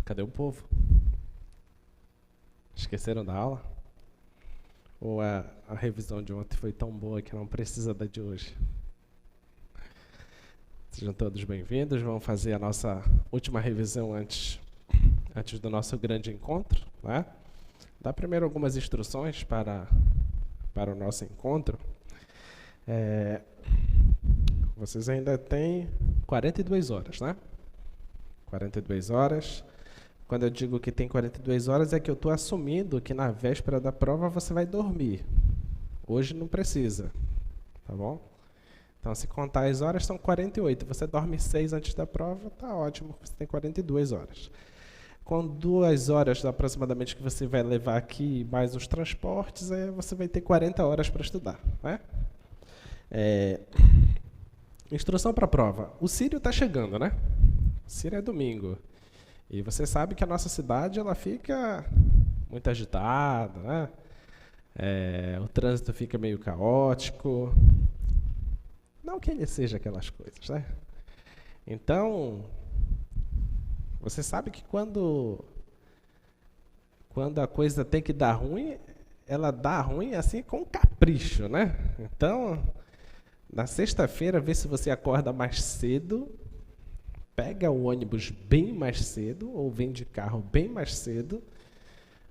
Cadê o povo? Esqueceram da aula? Ou a revisão de ontem foi tão boa que não precisa da de hoje? Sejam todos bem-vindos. Vamos fazer a nossa última revisão antes do nosso grande encontro, né? Dá primeiro algumas instruções para o nosso encontro. Vocês ainda têm 42 horas, né? 42 horas. Quando eu digo que tem 42 horas, é que eu estou assumindo que na véspera da prova você vai dormir. Hoje não precisa, tá bom? Então, se contar as horas, são 48. Você dorme 6 antes da prova, tá ótimo, você tem 42 horas. Com 2 horas aproximadamente que você vai levar aqui, mais os transportes, você vai ter 40 horas para estudar, né? Instrução para a prova. O Círio está chegando, né? O Círio é domingo. E você sabe que a nossa cidade ela fica muito agitada, né? O trânsito fica meio caótico. Não que ele seja aquelas coisas, né? Então, você sabe que quando a coisa tem que dar ruim, ela dá ruim assim com capricho, né? Então, na sexta-feira, vê se você acorda mais cedo, pega o ônibus bem mais cedo, ou vem de carro bem mais cedo,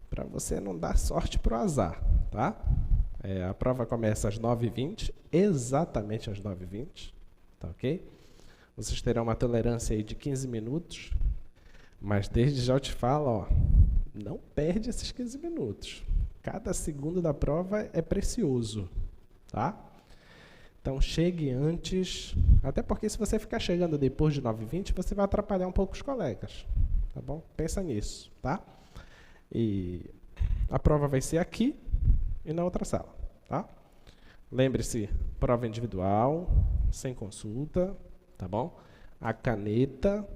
para você não dar sorte para o azar, tá? A prova começa às 9h20, exatamente às 9h20, tá ok? Vocês terão uma tolerância aí de 15 minutos, mas desde já eu te falo, ó, não perde esses 15 minutos. Cada segundo da prova é precioso, tá? Então, chegue antes, até porque se você ficar chegando depois de 9h20, você vai atrapalhar um pouco os colegas, tá bom? Pensa nisso, tá? E a prova vai ser aqui e na outra sala, tá? Lembre-se, prova individual, sem consulta, tá bom? A caneta,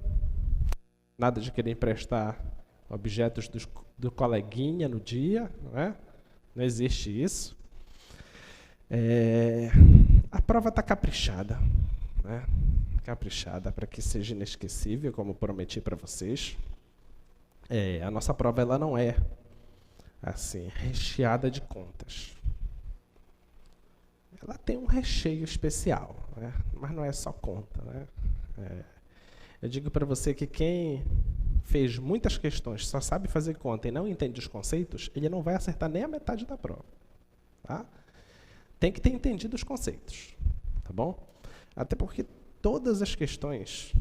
nada de querer emprestar objetos do coleguinha no dia, não é? Não existe isso. A prova está caprichada, né? Caprichada para que seja inesquecível, como prometi para vocês. A nossa prova ela não é assim recheada de contas. Ela tem um recheio especial, né? Mas não é só conta, né? Eu digo para você que quem fez muitas questões, só sabe fazer conta e não entende os conceitos, ele não vai acertar nem a metade da prova, tá? Tem que ter entendido os conceitos, tá bom? Até porque todas as questões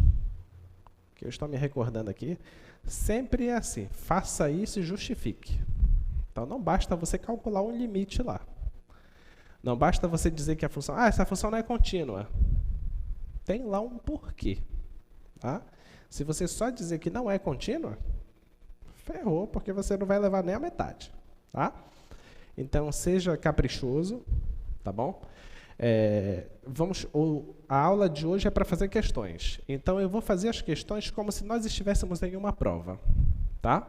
que eu estou me recordando aqui, sempre é assim, faça isso e justifique. Então, não basta você calcular um limite lá. Não basta você dizer que a função, essa função não é contínua. Tem lá um porquê, tá? Se você só dizer que não é contínua, ferrou, porque você não vai levar nem a metade, tá? Então, seja caprichoso, tá bom? A aula de hoje é para fazer questões. Então, eu vou fazer as questões como se nós estivéssemos em uma prova, tá?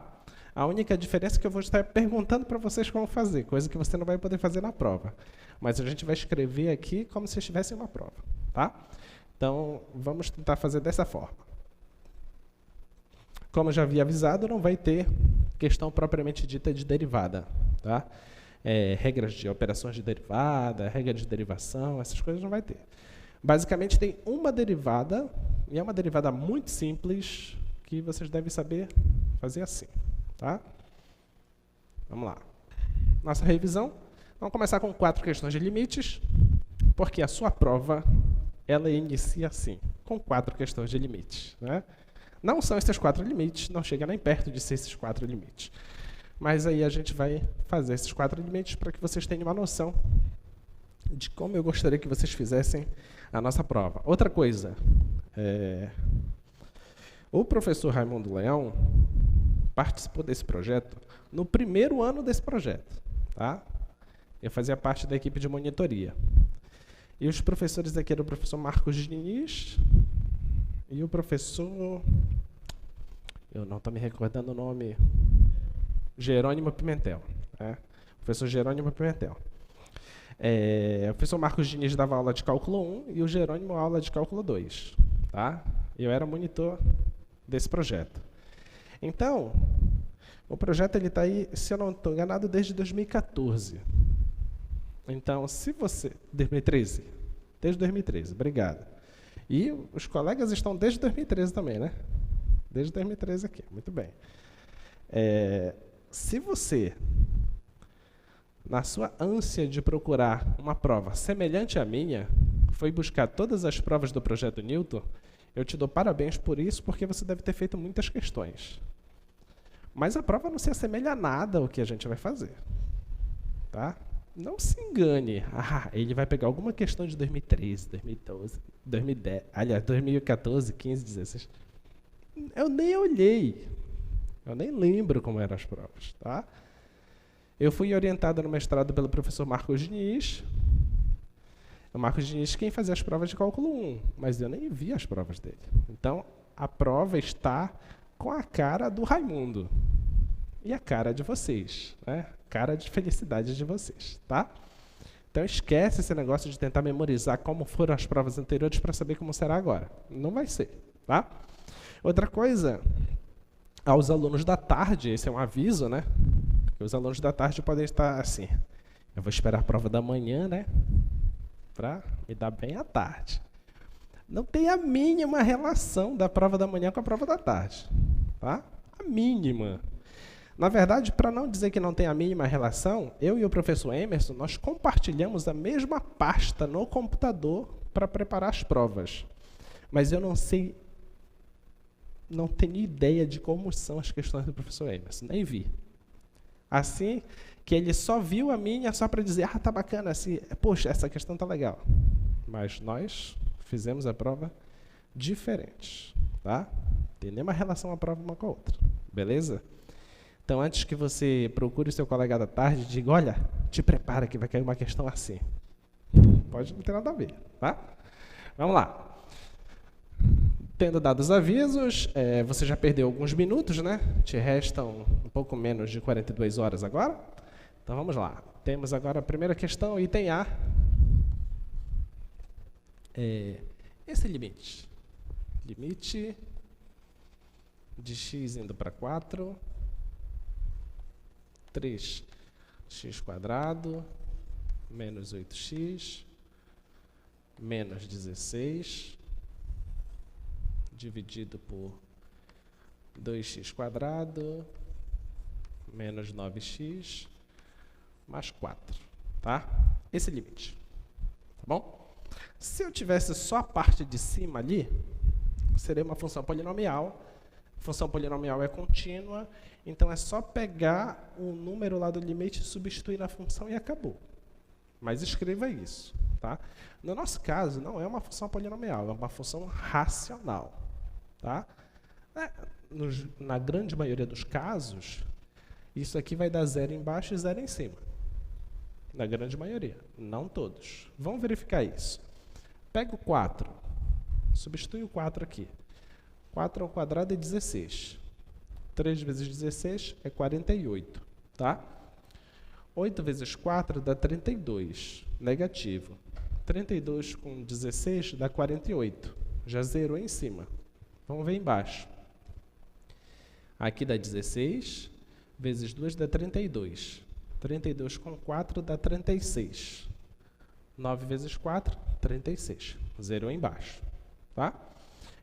A única diferença é que eu vou estar perguntando para vocês como fazer, coisa que você não vai poder fazer na prova. Mas a gente vai escrever aqui como se estivesse em uma prova, tá? Então, vamos tentar fazer dessa forma. Como eu já havia avisado, não vai ter questão propriamente dita de derivada, tá? Regras de operações de derivada, regra de derivação, essas coisas não vai ter. Basicamente, tem uma derivada, e é uma derivada muito simples, que vocês devem saber fazer assim, tá? Vamos lá. Nossa revisão. Vamos começar com 4 questões de limites, porque a sua prova, ela inicia assim, com 4 questões de limites, né? Não são esses 4 limites, não chega nem perto de ser esses 4 limites. Mas aí a gente vai fazer esses 4 limites para que vocês tenham uma noção de como eu gostaria que vocês fizessem a nossa prova. Outra coisa, o professor Raimundo Leão participou desse projeto no primeiro ano desse projeto, tá? Eu fazia parte da equipe de monitoria. E os professores aqui eram o professor Marcos Diniz e o professor... Eu não estou me recordando o nome... Jerônimo Pimentel. Professor Jerônimo Pimentel. O professor Marcos Diniz dava aula de cálculo 1 e o Jerônimo aula de cálculo 2. Tá? Eu era monitor desse projeto. Então, o projeto está aí, se eu não estou enganado, desde 2014. Então, se você... 2013. Desde 2013, obrigado. E os colegas estão desde 2013 também, né? Desde 2013 aqui, muito bem. Se você, na sua ânsia de procurar uma prova semelhante à minha, foi buscar todas as provas do projeto Newton, eu te dou parabéns por isso, porque você deve ter feito muitas questões. Mas a prova não se assemelha a nada ao que a gente vai fazer. Tá? Não se engane. Ele vai pegar alguma questão de 2013, 2012, 2010, aliás, 2014, 15, 16. Eu nem olhei. Eu nem lembro como eram as provas. Tá? Eu fui orientado no mestrado pelo professor Marcos Diniz. O Marcos Diniz quem fazia as provas de cálculo 1, mas eu nem vi as provas dele. Então, a prova está com a cara do Raimundo e a cara de vocês, né? Cara de felicidade de vocês, tá? Então, esquece esse negócio de tentar memorizar como foram as provas anteriores para saber como será agora. Não vai ser, tá? Outra coisa, aos alunos da tarde, esse é um aviso, né? Que os alunos da tarde podem estar assim, eu vou esperar a prova da manhã, né? Para me dar bem à tarde. Não tem a mínima relação da prova da manhã com a prova da tarde. Tá? A mínima. Na verdade, para não dizer que não tem a mínima relação, eu e o professor Emerson, nós compartilhamos a mesma pasta no computador para preparar as provas. Mas eu não sei, não tenho ideia de como são as questões do professor Emerson, nem vi. Assim que ele só viu a minha só para dizer, tá bacana, assim, poxa, essa questão tá legal. Mas nós fizemos a prova diferente, tá? Tem nenhuma relação a prova uma com a outra, beleza? Então, antes que você procure o seu colega da tarde, diga, olha, te prepara que vai cair uma questão assim. Pode não ter nada a ver, tá? Vamos lá. Tendo dado os avisos, você já perdeu alguns minutos, né? Te restam um pouco menos de 42 horas agora. Então, vamos lá. Temos agora a primeira questão, item A. Esse limite. Limite de x indo para 4, 3x² menos 8x menos 16 dividido por 2x² menos 9x mais 4, tá? Esse limite, tá bom? Se eu tivesse só a parte de cima ali, seria uma função polinomial. A função polinomial é contínua, então é só pegar o número lá do limite, substituir na função e acabou. Mas escreva isso, tá? No nosso caso, não é uma função polinomial, é uma função racional, tá? Na grande maioria dos casos, isso aqui vai dar 0 embaixo e 0 em cima. Na grande maioria, não todos. Vamos verificar isso. Pega o 4, substitui o 4 aqui. 4 ao quadrado é 16. 3 vezes 16 é 48, tá? 8 vezes 4 dá 32, negativo. 32 com 16 dá 48, já zerou em cima. Vamos ver embaixo. Aqui dá 16, vezes 2 dá 32. 32 com 4 dá 36. 9 vezes 4, 36. Zerou embaixo, tá?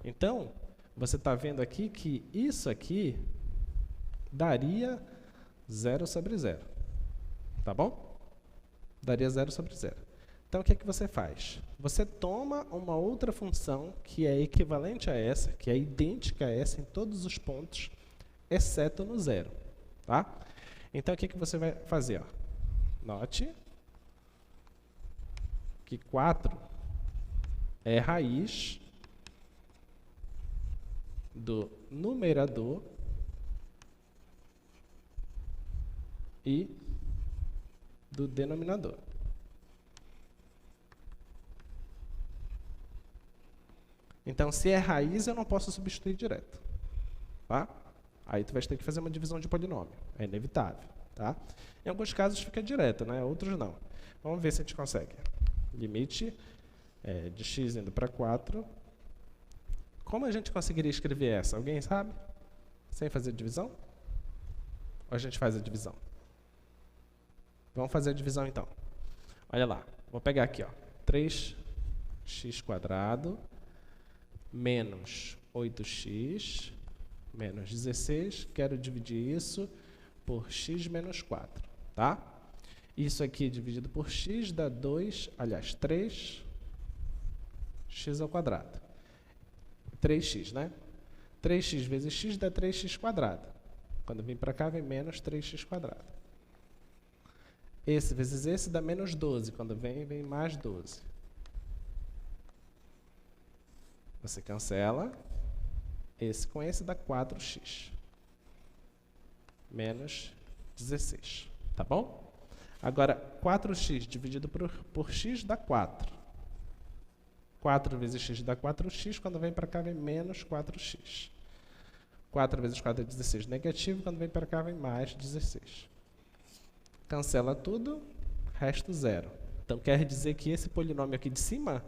Então, você está vendo aqui que isso aqui daria 0 sobre 0. Tá bom? Daria 0 sobre 0. Então, o que é que você faz? Você toma uma outra função que é equivalente a essa, que é idêntica a essa em todos os pontos, exceto no 0. Tá? Então, o que é que você vai fazer? Ó? Note que 4 é raiz do numerador e do denominador. Então, se é raiz, eu não posso substituir direto. Tá? Aí tu vai ter que fazer uma divisão de polinômio. É inevitável. Tá? Em alguns casos fica direto, né? Outros não. Vamos ver se a gente consegue. Limite de x indo para 4. Como a gente conseguiria escrever essa? Alguém sabe? Sem fazer divisão? Ou a gente faz a divisão? Vamos fazer a divisão então. Olha lá, vou pegar aqui, ó, 3x² menos 8x menos 16. Quero dividir isso por x menos 4, tá? Isso aqui dividido por x dá 3x². 3x, né? 3x vezes x dá 3x². Quando vem para cá, vem menos 3x². Esse vezes esse dá menos 12. Quando vem mais 12. Você cancela. Esse com esse dá 4x. Menos 16. Tá bom? Agora, 4x dividido por x dá 4. 4 vezes x dá 4x. Quando vem para cá, vem menos 4x. 4 vezes 4 é 16 negativo. Quando vem para cá, vem mais 16. Cancela tudo, resta 0. Então, quer dizer que esse polinômio aqui de cima,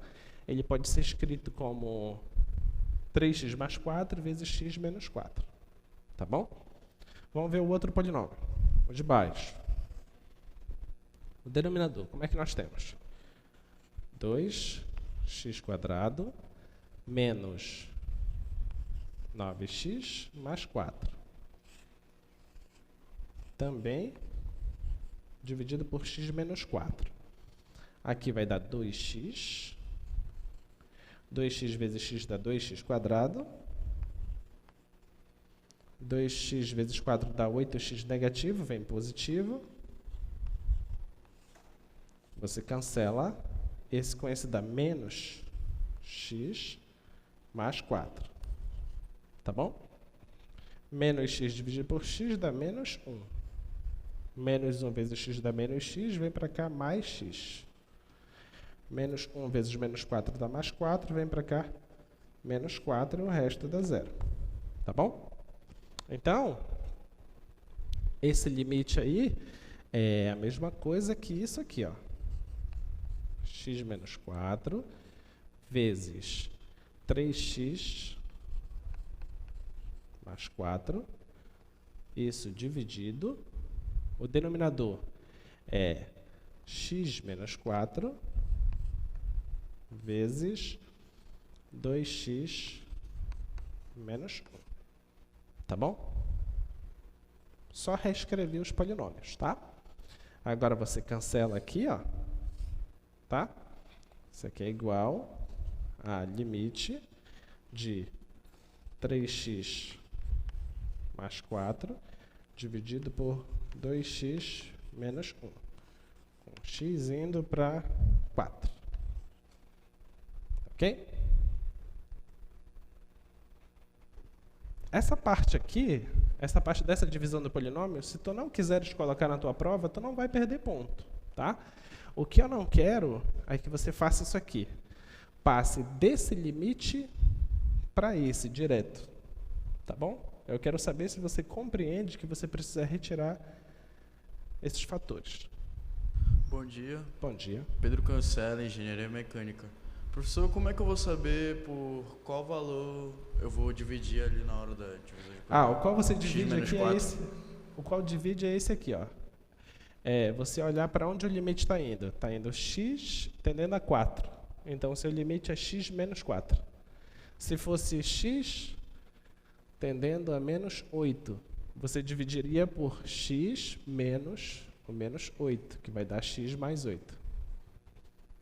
ele pode ser escrito como 3x mais 4 vezes x menos 4. Tá bom? Vamos ver o outro polinômio, o de baixo. O denominador, como é que nós temos? 2x² menos 9x mais 4. Também dividido por x menos 4. Aqui vai dar 2x. 2x vezes x dá 2x². 2x vezes 4 dá 8x negativo, vem positivo. Você cancela. Esse com esse dá menos x mais 4. Tá bom? Menos x dividido por x dá menos 1. Menos 1 vezes x dá menos x, vem para cá mais x. Menos 1 vezes menos 4 dá mais 4, vem para cá menos 4 e o resto dá 0. Tá bom? Então, esse limite aí é a mesma coisa que isso aqui, ó. X menos 4 vezes 3x mais 4. Isso dividido. O denominador é x menos 4 vezes 2x menos 1. Tá bom? Só reescrever os polinômios, tá? Agora você cancela aqui, ó. Tá? Isso aqui é igual a limite de 3x mais 4 dividido por 2x menos 1. Com x indo para 4. Ok? Essa parte aqui, essa parte dessa divisão do polinômio, se tu não quiseres colocar na tua prova, tu não vai perder ponto, tá? O que eu não quero é que você faça isso aqui. Passe desse limite para esse direto, tá bom? Eu quero saber se você compreende que você precisa retirar esses fatores. Bom dia. Bom dia. Pedro Cancela, Engenharia Mecânica. Professor, como é que eu vou saber por qual valor eu vou dividir ali na hora da divisão de o qual você divide aqui 4. é esse. O qual divide é esse aqui, ó. É você olhar para onde o limite está indo. Está indo x tendendo a 4. Então, o seu limite é x menos 4. Se fosse x tendendo a menos 8, você dividiria por x menos o menos 8, que vai dar x mais 8.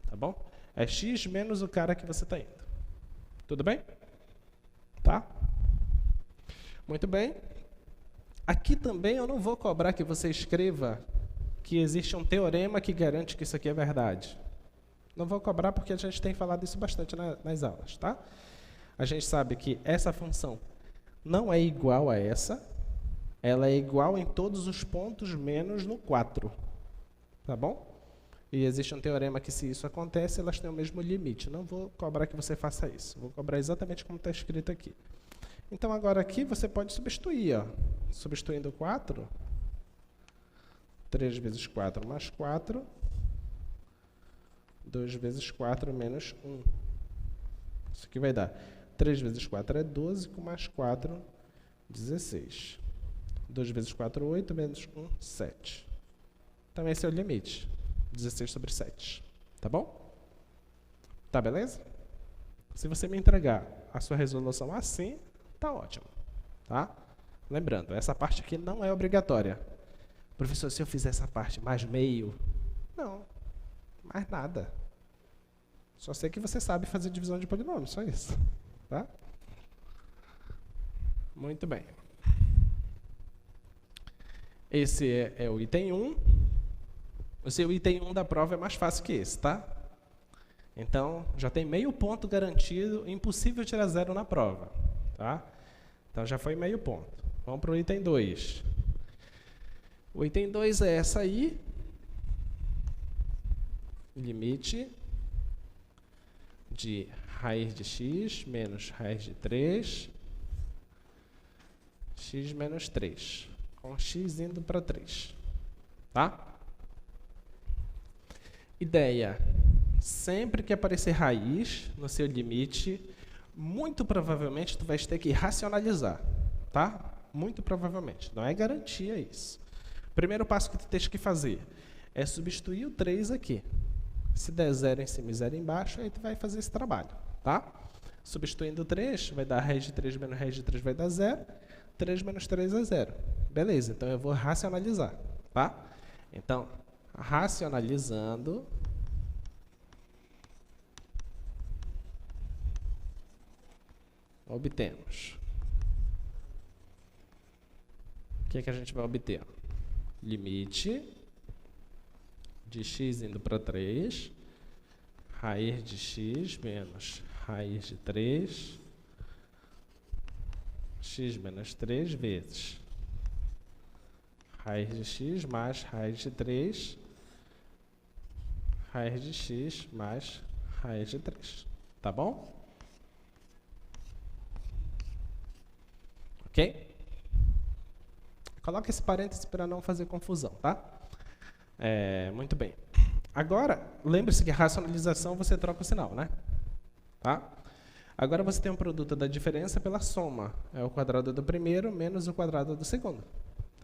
Tá bom? É x menos o cara que você está indo. Tudo bem? Tá? Muito bem. Aqui também eu não vou cobrar que você escreva que existe um teorema que garante que isso aqui é verdade. Não vou cobrar porque a gente tem falado isso bastante nas aulas, tá? A gente sabe que essa função não é igual a essa, ela é igual em todos os pontos menos no 4, tá bom? E existe um teorema que se isso acontece, elas têm o mesmo limite. Não vou cobrar que você faça isso, vou cobrar exatamente como está escrito aqui. Então agora aqui você pode substituir, ó. Substituindo 4, 3 vezes 4 mais 4, 2 vezes 4 menos 1. Isso aqui vai dar 3 vezes 4 é 12, com mais 4, 16. 2 vezes 4, 8, menos 1, 7. Então esse é o limite. 16 sobre 7. Tá bom? Tá, beleza? Se você me entregar a sua resolução assim, tá ótimo. Tá? Lembrando, essa parte aqui não é obrigatória. Professor, se eu fizer essa parte mais meio... Não, mais nada. Só sei que você sabe fazer divisão de polinômio, só isso. Tá? Muito bem. Esse é o item 1. O seu item 1 da prova é mais fácil que esse, tá? Então, já tem meio ponto garantido, impossível tirar 0 na prova. Tá? Então, já foi meio ponto. Vamos para o item 2. O item 2 é essa aí. Limite de raiz de x menos raiz de 3, x menos 3, com x indo para 3. Tá? Ideia. Sempre que aparecer raiz no seu limite, muito provavelmente tu vai ter que racionalizar, tá? Muito provavelmente, não é garantia isso. Primeiro passo que tu tens que fazer é substituir o 3 aqui. Se der 0 em cima e 0 embaixo, aí tu vai fazer esse trabalho, tá? Substituindo o 3, vai dar raiz de 3 menos raiz de 3 vai dar 0. 3 menos 3 é 0. Beleza, então eu vou racionalizar, tá? Então, racionalizando... obtemos. O que é que a gente vai obter? Limite de x indo para 3, raiz de x menos raiz de 3, x menos 3 vezes raiz de x mais raiz de 3, raiz de x mais raiz de 3. Tá bom? Ok? Coloca esse parênteses para não fazer confusão, tá? Muito bem. Agora, lembre-se que a racionalização você troca o sinal, né? Tá? Agora você tem um produto da diferença pela soma. É o quadrado do primeiro menos o quadrado do segundo.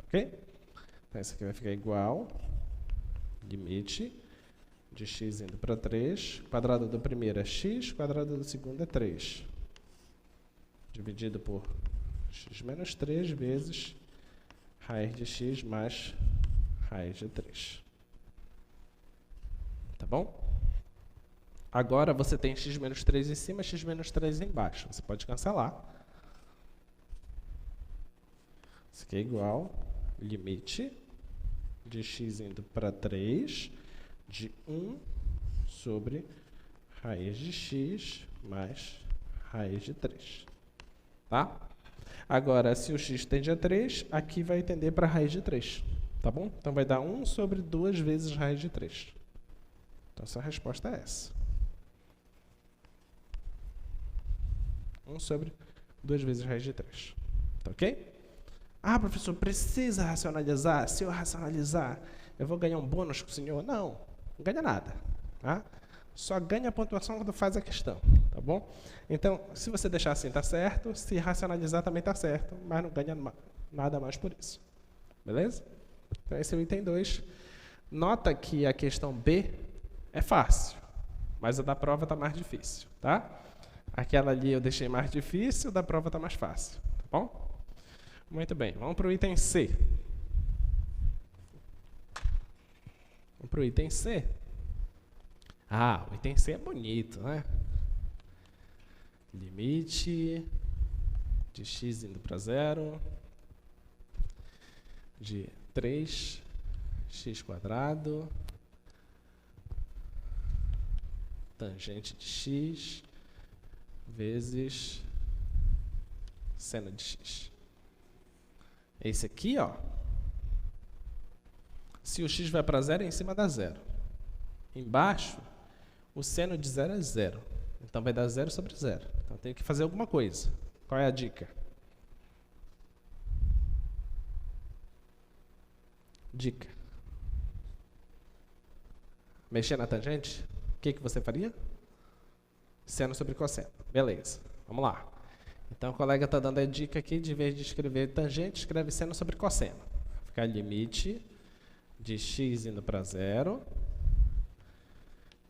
Ok? Então, isso aqui vai ficar igual. Limite de x indo para 3. Quadrado do primeiro é x, quadrado do segundo é 3. Dividido por x menos 3 vezes raiz de x mais raiz de 3. Tá bom? Agora você tem x menos 3 em cima, x menos 3 embaixo. Você pode cancelar. Isso aqui é igual limite de x indo para 3 de 1 sobre raiz de x mais raiz de 3. Tá? Agora, se o x tende a 3, aqui vai tender para raiz de 3. Tá bom? Então, vai dar 1 sobre 2 vezes raiz de 3. Então, essa resposta é essa. 1 sobre 2 vezes raiz de 3. Tá ok? Ah, professor, precisa racionalizar? Se eu racionalizar, eu vou ganhar um bônus com o senhor? Não, não ganha nada. Tá? Só ganha a pontuação quando faz a questão. Tá bom? Então, se você deixar assim, tá certo. Se racionalizar, também tá certo. Mas não ganha nada mais por isso. Beleza? Então, esse é o item 2. Nota que a questão B é fácil, mas a da prova está mais difícil. Tá? Aquela ali eu deixei mais difícil, a da prova está mais fácil. Tá bom? Muito bem. Vamos para o item C. Vamos para o item C. Ah, o item C é bonito, né? Limite de x indo para 0 de 3x² tangente de x vezes seno de x. Esse aqui, ó. Se o x vai para 0, é em cima dá 0. Embaixo, o seno de 0 é 0. Então, vai dar 0 sobre 0. Então, tem que fazer alguma coisa. Qual é a dica? Dica. Mexer na tangente? O que você faria? Seno sobre cosseno. Beleza. Vamos lá. Então o colega está dando a dica aqui, de vez de escrever tangente, escreve seno sobre cosseno. Vai ficar limite de x indo para zero,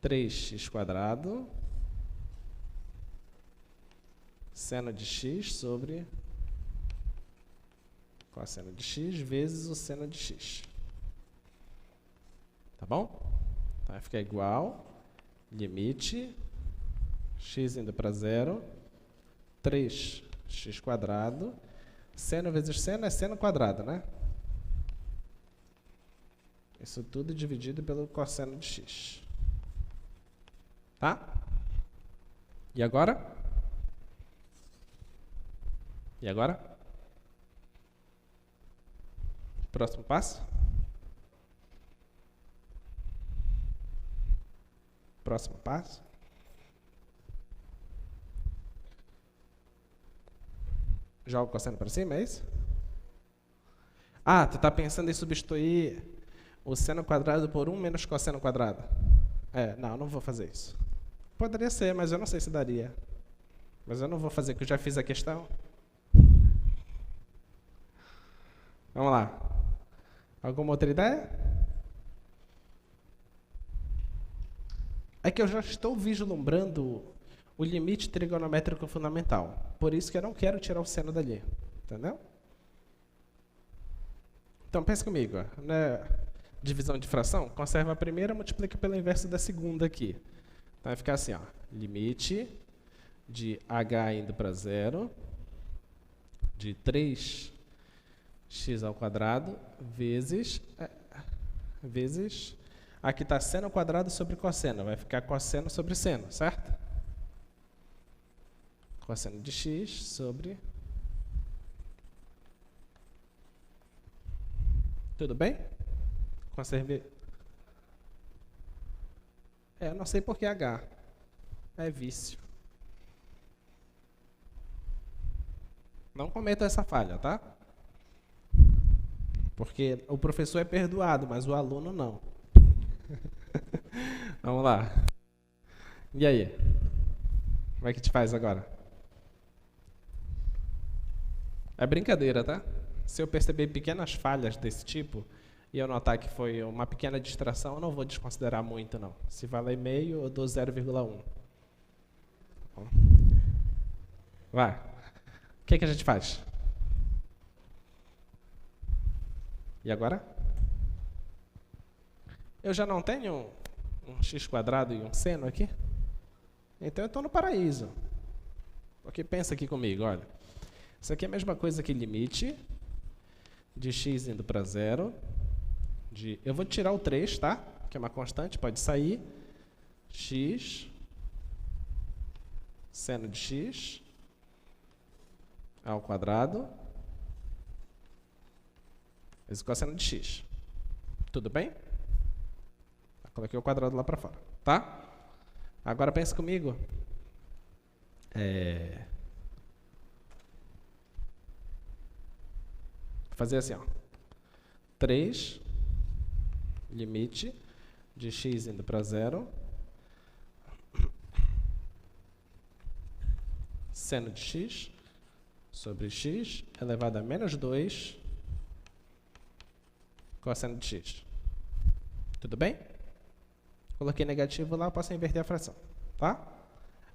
3x², seno de x sobre cosseno de x vezes o seno de x. Tá bom? Então vai ficar igual, limite, x indo para zero, 3x², seno vezes seno é seno quadrado, né? Isso tudo dividido pelo cosseno de x. Tá? E agora? E agora? Próximo passo? Próximo passo? Joga o cosseno para cima, é isso? Ah, tu está pensando em substituir o seno quadrado por 1 menos cosseno quadrado? Não vou fazer isso. Poderia ser, mas eu não sei se daria. Mas eu não vou fazer, porque eu já fiz a questão. Vamos lá. Alguma outra ideia? É que eu já estou vislumbrando o limite trigonométrico fundamental. Por isso que eu não quero tirar o seno dali. Entendeu? Então, pense comigo. Né? Divisão de fração, conserva a primeira, multiplica pelo inverso da segunda aqui. Então, vai ficar assim, ó, limite de h indo para zero, de 3x² vezes, aqui está seno quadrado sobre cosseno, vai ficar cosseno sobre seno, certo? Cosseno de x sobre... Tudo bem? Conservei. Eu não sei por que H. É vício. Não cometa essa falha, tá? Porque o professor é perdoado, mas o aluno não. Vamos lá. E aí? Como é que te faz agora? É brincadeira, tá? Se eu perceber pequenas falhas desse tipo e eu notar que foi uma pequena distração, eu não vou desconsiderar muito, não. Se valer meio, eu dou 0,1. Vai. O que a gente faz? E agora? Eu já não tenho um x² e um seno aqui? Então eu estou no paraíso. Porque pensa aqui comigo, olha. Isso aqui é a mesma coisa que limite de x indo para zero. Eu vou tirar o 3, tá? Que é uma constante, pode sair. X, seno de x, ao quadrado, vezes cosseno de x. Tudo bem? Coloquei o quadrado lá para fora, tá? Agora pensa comigo. Vou fazer assim, ó. 3, limite de x indo para zero, seno de x sobre x elevado a menos 2 cosseno de x. Tudo bem? Coloquei negativo lá, posso inverter a fração, tá?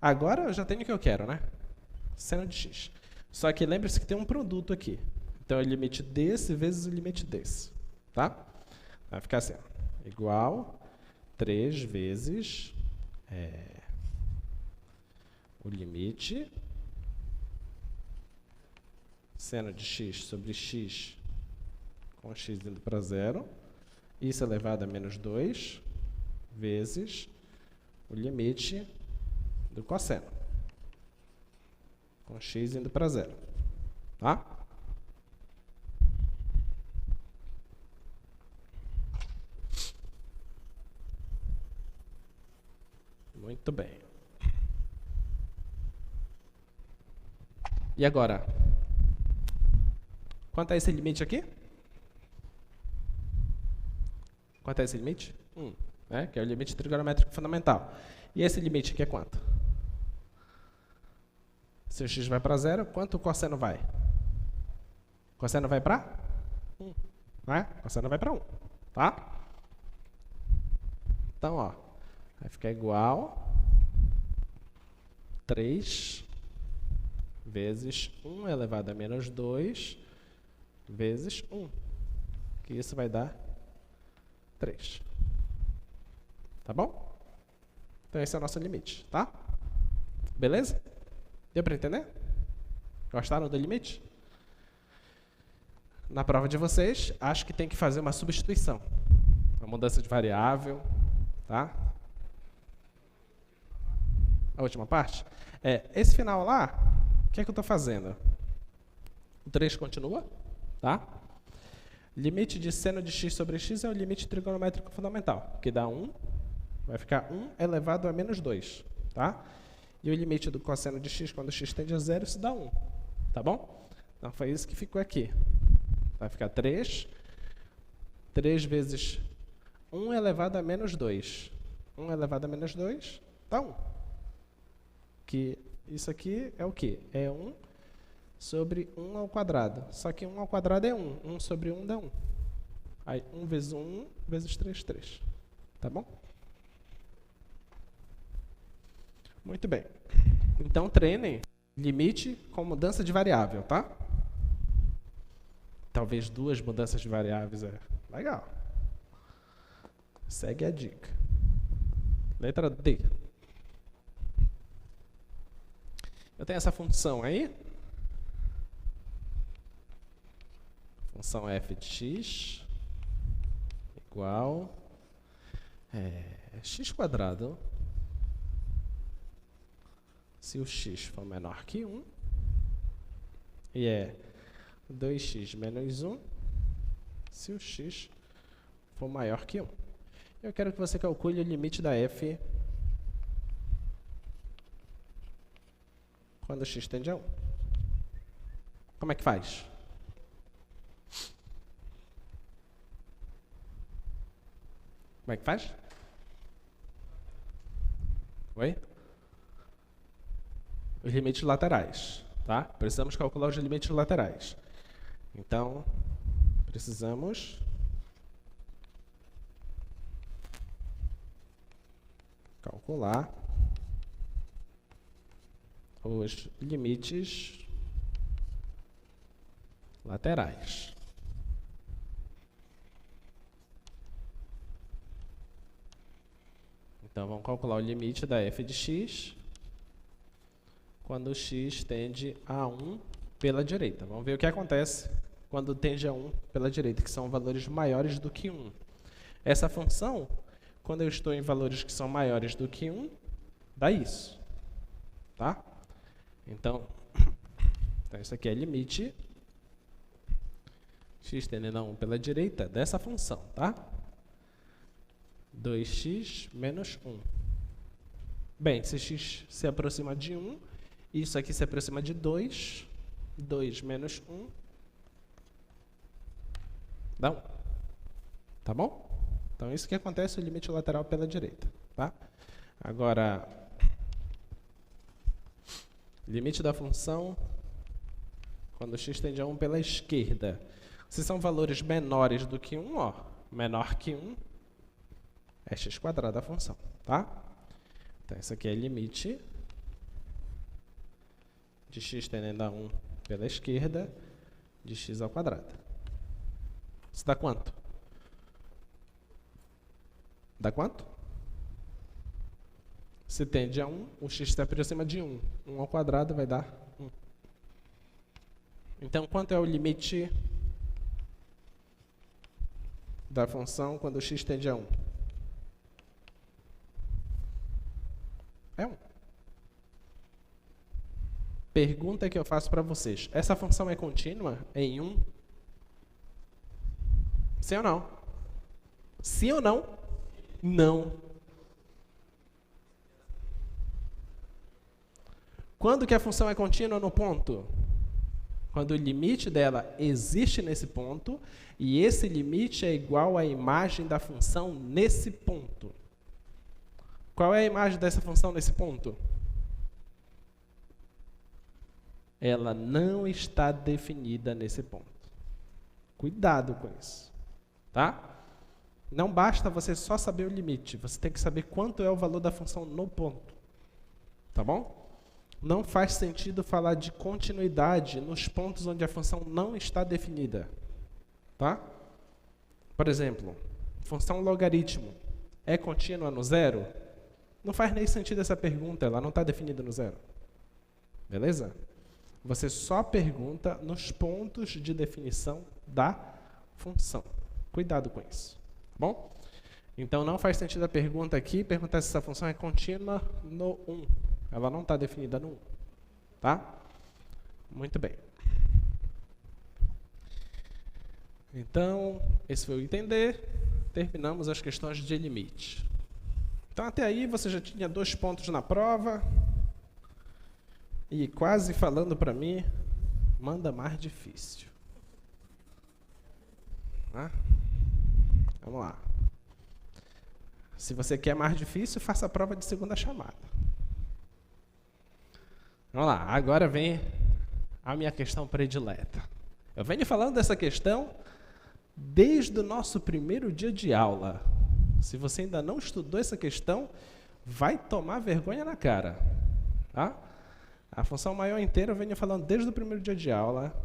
Agora eu já tenho o que eu quero, né? Seno de x. Só que lembre-se que tem um produto aqui. Então é o limite desse vezes o limite desse, tá? Vai ficar assim, ó, igual 3 vezes o limite seno de x sobre x com x indo para zero, isso elevado a menos 2 vezes o limite do cosseno com x indo para zero, tá? Muito bem. E agora? Quanto é esse limite aqui? Quanto é esse limite? 1, né? Que é o limite trigonométrico fundamental. E esse limite aqui é quanto? Se o x vai para 0, quanto o cosseno vai? O cosseno vai para 1. Né? O cosseno vai para 1. Tá? Então, ó, vai ficar igual 3 vezes 1 elevado a menos 2 vezes 1. Que isso vai dar 3. Tá bom? Então, esse é o nosso limite, tá? Beleza? Deu para entender? Gostaram do limite? Na prova de vocês, acho que tem que fazer uma substituição. Uma mudança de variável, tá? A última parte? Esse final lá, o que é que eu estou fazendo? O 3 continua, tá? Limite de seno de x sobre x é o limite trigonométrico fundamental, que dá 1, vai ficar 1 elevado a menos 2, tá? E o limite do cosseno de x, quando x tende a 0, isso dá 1, tá bom? Então, foi isso que ficou aqui. Vai ficar 3 vezes 1 elevado a menos 2. 1 elevado a menos 2 dá 1. Que isso aqui é o quê? É 1 sobre 1 ao quadrado. Só que 1 ao quadrado é 1. 1 sobre 1 dá 1. Aí, 1 vezes 1 vezes 3, 3. Tá bom? Muito bem. Então, treinem limite com mudança de variável, tá? Talvez 2 mudanças de variáveis é legal. Segue a dica. Letra D. Eu tenho essa função aí. Função f de x igual x quadrado. Se o x for menor que 1, e é 2x menos 1, se o x for maior que 1. Eu quero que você calcule o limite da f quando x tende a 1. Como é que faz? Como é que faz? Oi? Os limites laterais, tá? Precisamos calcular os limites laterais. Então, precisamos calcular os limites laterais. Então, vamos calcular o limite da f de x quando x tende a 1 pela direita. Vamos ver o que acontece quando tende a 1 pela direita, que são valores maiores do que 1. Essa função, quando eu estou em valores que são maiores do que 1, dá isso. Tá? Então, isso aqui é limite x tendendo a 1 pela direita dessa função, tá? 2x menos 1. Bem, se x se aproxima de 1, isso aqui se aproxima de 2. 2 menos 1 dá 1. Tá bom? Então, isso que acontece, o limite lateral pela direita. Tá? Agora, limite da função quando x tende a 1 pela esquerda. Se são valores menores do que 1, ó, menor que 1, é x quadrado a função. Tá? Então, isso aqui é limite de x tendendo a 1 pela esquerda de x ao quadrado. Isso dá quanto? Dá quanto? Se tende a 1, o x se aproxima de 1. 1 ao quadrado vai dar 1. Então, quanto é o limite da função quando o x tende a 1? É 1. Pergunta que eu faço para vocês. Essa função é contínua em 1? Sim ou não? Sim ou não? Não. Quando que a função é contínua no ponto? Quando o limite dela existe nesse ponto e esse limite é igual à imagem da função nesse ponto. Qual é a imagem dessa função nesse ponto? ela não está definida nesse ponto. Cuidado com isso, tá? Não basta você só saber o limite, você tem que saber quanto é o valor da função no ponto, tá bom? Não faz sentido falar de continuidade nos pontos onde a função não está definida, tá? Por exemplo, função logaritmo é contínua no zero? Não faz nem sentido essa pergunta, ela não está definida no zero. Beleza? Você só pergunta nos pontos de definição da função. Cuidado com isso, tá bom? Então, não faz sentido a pergunta aqui, perguntar se essa função é contínua no 1. Ela não está definida no 1, tá? Muito bem. Então, esse foi o entender. Terminamos as questões de limite. Então, até aí, você já tinha 2 pontos na prova. E quase falando para mim, manda mais difícil. Ah? Vamos lá. Se você quer mais difícil, faça a prova de segunda chamada. Vamos lá, agora vem a minha questão predileta. Eu venho falando dessa questão desde o nosso primeiro dia de aula. Se você ainda não estudou essa questão, vai tomar vergonha na cara. Tá? A função maior inteira eu venho falando desde o primeiro dia de aula.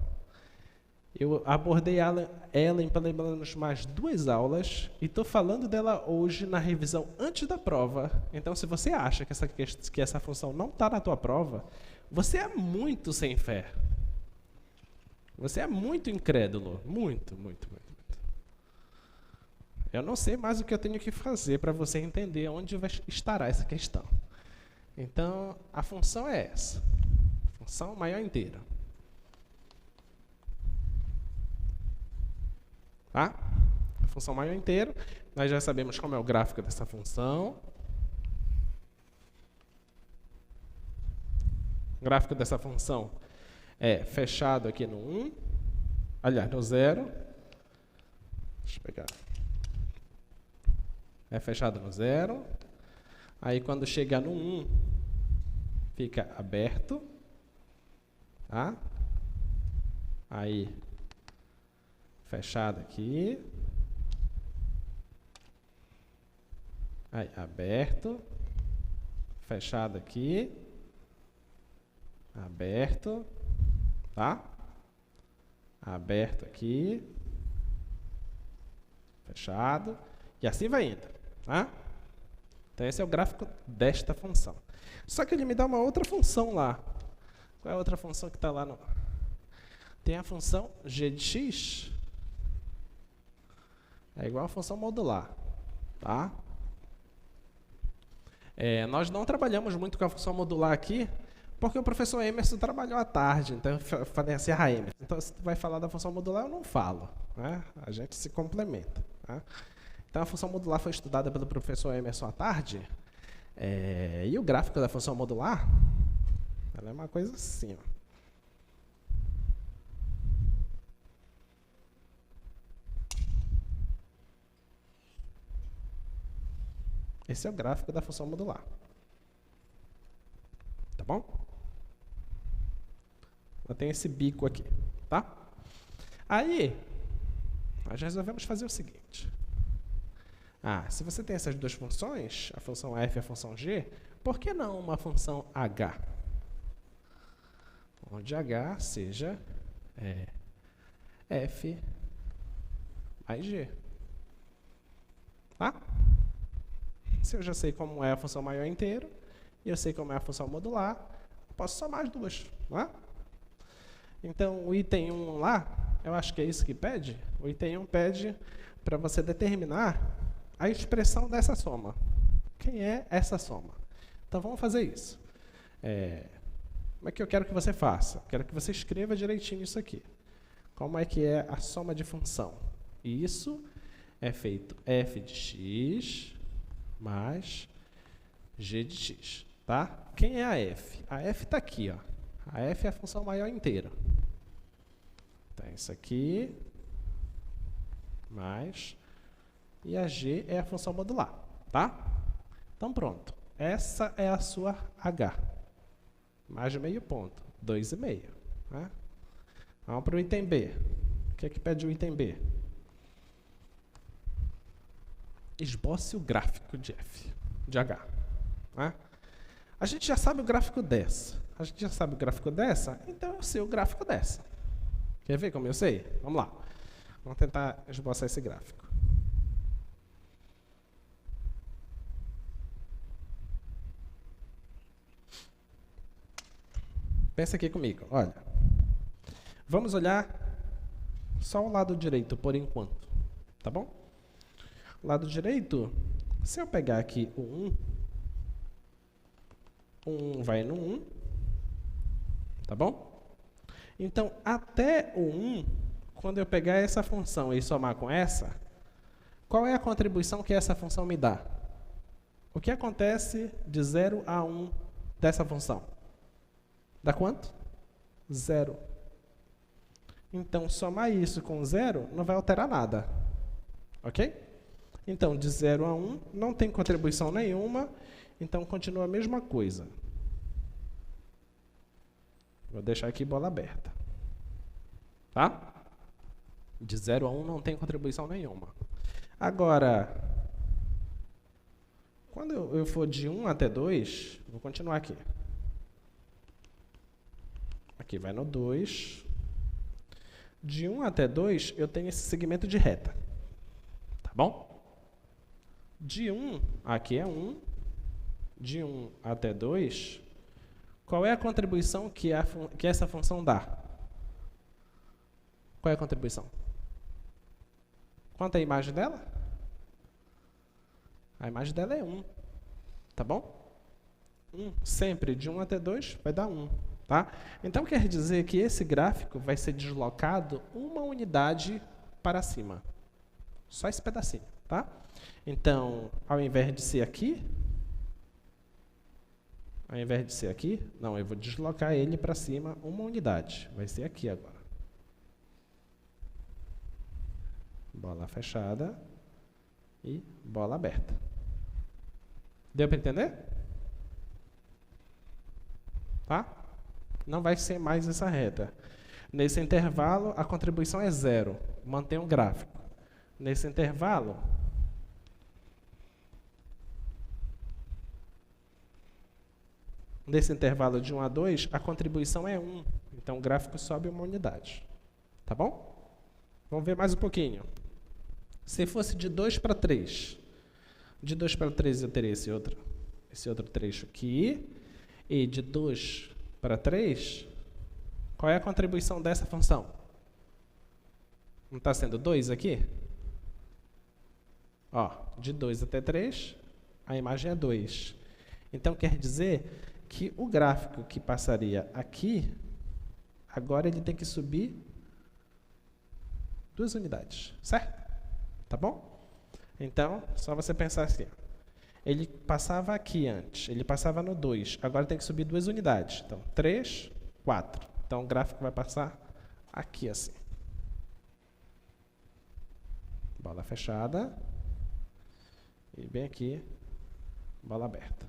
Eu abordei ela em pelo menos mais 2 aulas e estou falando dela hoje na revisão antes da prova. Então, se você acha que essa função não está na tua prova, você é muito sem fé. Você é muito incrédulo. Muito, muito, muito. Eu não sei mais o que eu tenho que fazer para você entender onde estará essa questão. Então, a função é essa. Função maior inteira. Tá? A função maior inteira. Nós já sabemos como é o gráfico dessa função. O gráfico dessa função é fechado aqui no 1. Aliás, no 0. Deixa eu pegar. É fechado no 0. Aí, quando chegar no 1, fica aberto. Tá? Aí, fechado aqui. Aí, aberto. Fechado aqui. Aberto. Tá? Aberto aqui. Fechado. E assim vai indo. Tá? Então, esse é o gráfico desta função. Só que ele me dá uma outra função lá. Qual é a outra função que está lá? Tem a função g de x. É igual a função modular. Tá? Nós não trabalhamos muito com a função modular aqui, porque o professor Emerson trabalhou à tarde. Então, eu falei assim, Emerson, então, se tu vai falar da função modular, eu não falo. Né? A gente se complementa. Tá? Então, a função modular foi estudada pelo professor Emerson à tarde. E o gráfico da função modular, ela é uma coisa assim. Ó. Esse é o gráfico da função modular. Tá bom? Ela tem esse bico aqui. Tá? Aí, nós resolvemos fazer o seguinte. Se você tem essas 2 funções, a função f e a função g, por que não uma função h? Onde h seja f mais g. Tá? Se eu já sei como é a função maior inteira, e eu sei como é a função modular, eu posso somar as 2. Não é? Então, o item 1 lá, eu acho que é isso que pede. O item 1 pede para você determinar a expressão dessa soma. Quem é essa soma? Então, vamos fazer isso. Como é que eu quero que você faça? Quero que você escreva direitinho isso aqui. Como é que é a soma de função? Isso é feito f de x mais g de x. Tá? Quem é a f? A f está aqui. Ó. A f é a função maior inteira. Então, isso aqui mais... E a g é a função modular, tá? Então, pronto. Essa é a sua h. Mais de meio ponto, 2,5. Né? Vamos para o item B. O que é que pede o item B? Esboce o gráfico de F, de H. Né? A gente já sabe o gráfico dessa. A gente já sabe o gráfico dessa, então eu sei o gráfico dessa. Quer ver como eu sei? Vamos lá. Vamos tentar esboçar esse gráfico. Pensa aqui comigo, olha. Vamos olhar só o lado direito por enquanto, tá bom? O lado direito, se eu pegar aqui o 1, o 1 vai no 1, tá bom? Então, até o 1, quando eu pegar essa função e somar com essa, qual é a contribuição que essa função me dá? O que acontece de 0 a 1 dessa função? Dá quanto? 0. Então, somar isso com 0 não vai alterar nada. Ok? Então, de 0 a 1 não tem contribuição nenhuma, então continua a mesma coisa. Vou deixar aqui bola aberta. Tá? De 0 a 1 não tem contribuição nenhuma. Agora, quando eu for de 1 até 2, vou continuar aqui. Aqui vai no 2. De 1 até 2, eu tenho esse segmento de reta. Tá bom? De 1, aqui é 1. De 1 até 2, qual é a contribuição que essa função dá? Qual é a contribuição? Quanto é a imagem dela? A imagem dela é 1. Tá bom? 1, sempre de 1 até 2 vai dar 1. Tá? Então, quer dizer que esse gráfico vai ser deslocado uma unidade para cima. Só esse pedacinho. Tá? Então, ao invés de ser aqui, não, eu vou deslocar ele para cima uma unidade. Vai ser aqui agora. Bola fechada e bola aberta. Deu para entender? Tá? Não vai ser mais essa reta. Nesse intervalo, a contribuição é 0. Mantém o gráfico. Nesse intervalo, de 1 a 2, a contribuição é 1. Então, o gráfico sobe uma unidade. Tá bom? Vamos ver mais um pouquinho. Se fosse de 2 para 3, de 2 para 3 eu teria esse outro trecho aqui. E de 2 para 3, qual é a contribuição dessa função? Não está sendo 2 aqui? Ó, de 2 até 3, a imagem é 2. Então, quer dizer que o gráfico que passaria aqui, agora ele tem que subir 2 unidades, certo? Tá bom? Então, só você pensar assim. Ele passava aqui antes, ele passava no 2, agora tem que subir 2 unidades. Então, 3, 4. Então, o gráfico vai passar aqui assim. Bola fechada. E bem aqui, bola aberta.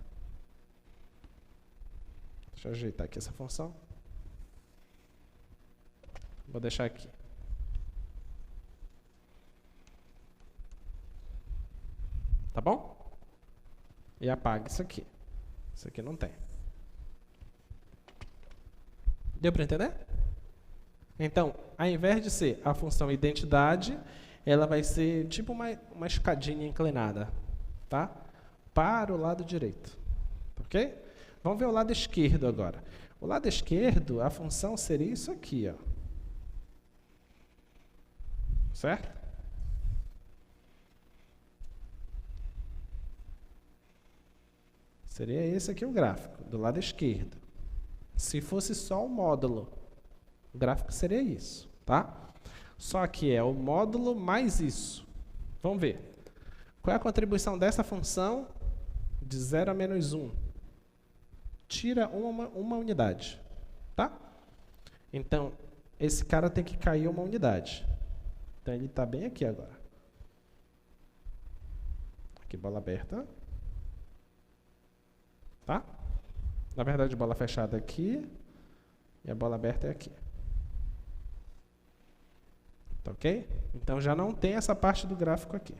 Deixa eu ajeitar aqui essa função. Vou deixar aqui. Tá bom? E apaga isso aqui. Isso aqui não tem. Deu para entender? Então, ao invés de ser a função identidade, ela vai ser tipo uma escadinha inclinada, tá? Para o lado direito. Ok? Vamos ver o lado esquerdo agora. O lado esquerdo, a função seria isso aqui, ó. Certo? Seria esse aqui o gráfico, do lado esquerdo. Se fosse só o módulo, o gráfico seria isso, tá? Só que é o módulo mais isso. Vamos ver. Qual é a contribuição dessa função de 0 a menos 1? Tira uma unidade, tá? Então, esse cara tem que cair uma unidade. Então, ele está bem aqui agora. Aqui, bola aberta. Tá? Na verdade, bola fechada aqui e a bola aberta é aqui. ok? Então já não tem essa parte do gráfico aqui.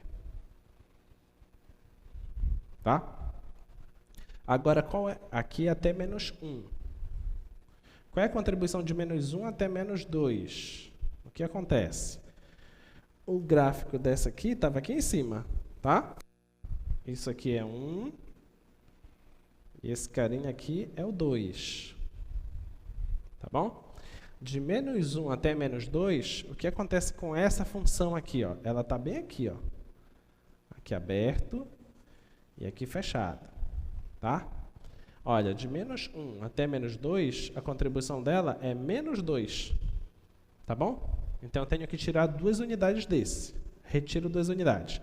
Tá? Agora, qual é? Aqui até menos 1. Qual é a contribuição de menos 1 até menos 2? O que acontece? O gráfico dessa aqui estava aqui em cima, tá? Isso aqui é 1. E esse carinha aqui é o 2. Tá bom? De menos 1 até menos 2, o que acontece com essa função aqui? Ó? Ela está bem aqui. Ó. Aqui aberto e aqui fechado. Tá? Olha, de menos 1 até menos 2, a contribuição dela é menos 2. Tá bom? Então, eu tenho que tirar 2 unidades desse. Retiro 2 unidades.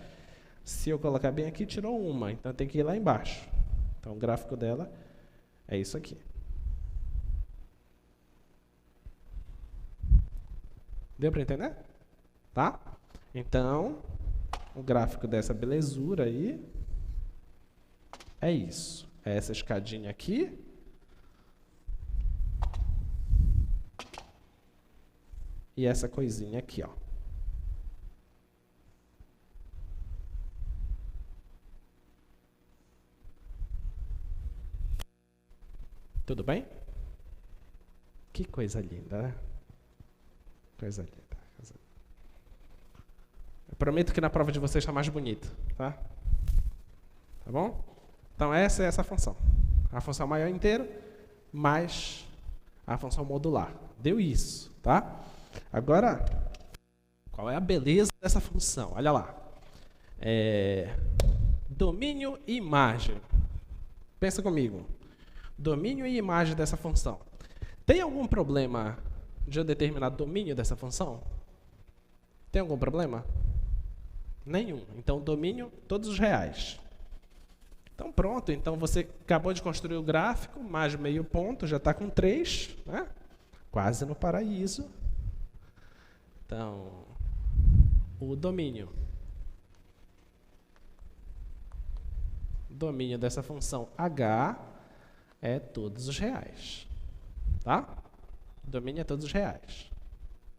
Se eu colocar bem aqui, tirou 1. Então, tem que ir lá embaixo. Então, o gráfico dela é isso aqui. Deu para entender? Tá? Então, o gráfico dessa belezura aí é isso. É essa escadinha aqui. E essa coisinha aqui, ó. Tudo bem? Que coisa linda, né? Coisa linda. Eu prometo que na prova de vocês está mais bonito, tá? Tá bom? Então, essa é essa função. A função maior inteiro mais a função modular. Deu isso, tá? Agora, qual é a beleza dessa função? Olha lá. Domínio e imagem. Pensa comigo. Domínio e imagem dessa função. Tem algum problema de eu determinar domínio dessa função? Tem algum problema? Nenhum. Então, domínio, todos os reais. Então, pronto. Então, você acabou de construir o gráfico, mais meio ponto, já está com 3, né? Quase no paraíso. Então, o domínio. Domínio dessa função H é todos os reais. Tá? Domínio é todos os reais.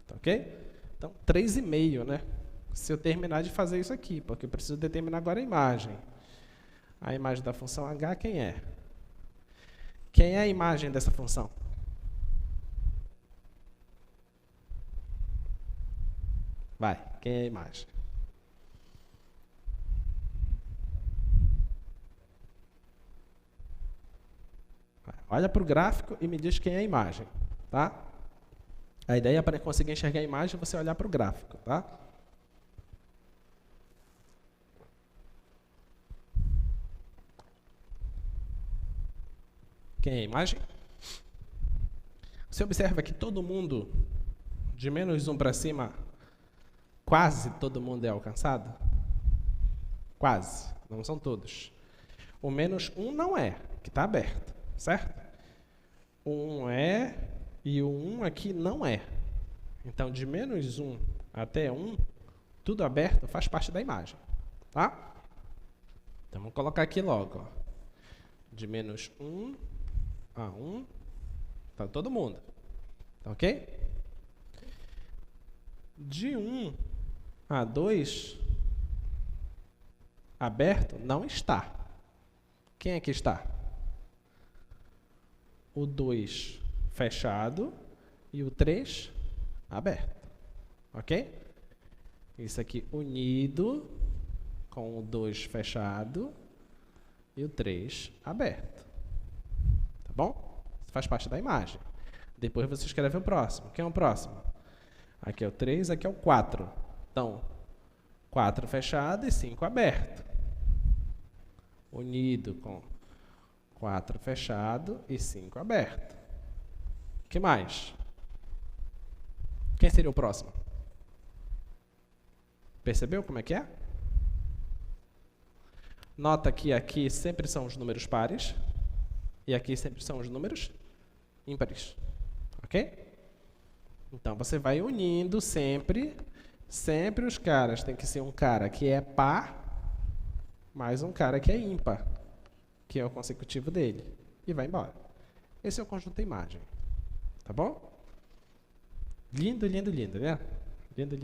Tá ok? Então, 3,5, né? Se eu terminar de fazer isso aqui, porque eu preciso determinar agora a imagem. A imagem da função H, quem é? Quem é a imagem dessa função? Vai, quem é a imagem? Olha para o gráfico e me diz quem é a imagem, tá? A ideia é para conseguir enxergar a imagem é você olhar para o gráfico, tá? Quem é a imagem? Você observa que todo mundo, de menos 1 para cima, quase todo mundo é alcançado? Quase, não são todos. O menos 1 não é, que está aberto, certo? O 1 é e o 1 aqui não é. Então, de menos 1 até 1, tudo aberto faz parte da imagem, tá? Então, vamos colocar aqui logo, ó. De menos 1 a 1, tá todo mundo, tá ok? De 1 a 2, aberto não está. Quem é que está? O 2 fechado e o 3 aberto, ok? Isso aqui unido com o 2 fechado e o 3 aberto. Tá bom? Isso faz parte da imagem. Depois você escreve o próximo. Quem é o próximo? Aqui é o 3, aqui é o 4. Então, 4 fechado e 5 aberto. Unido com 4 fechado e 5 aberto. O que mais? Quem seria o próximo? Percebeu como é que é? Nota que aqui sempre são os números pares e aqui sempre são os números ímpares. Ok? Então, você vai unindo sempre os caras. Tem que ser um cara que é par mais um cara que é ímpar, que é o consecutivo dele. E vai embora. Esse é o conjunto da imagem. Tá bom? Lindo, lindo, lindo, né? Lindo.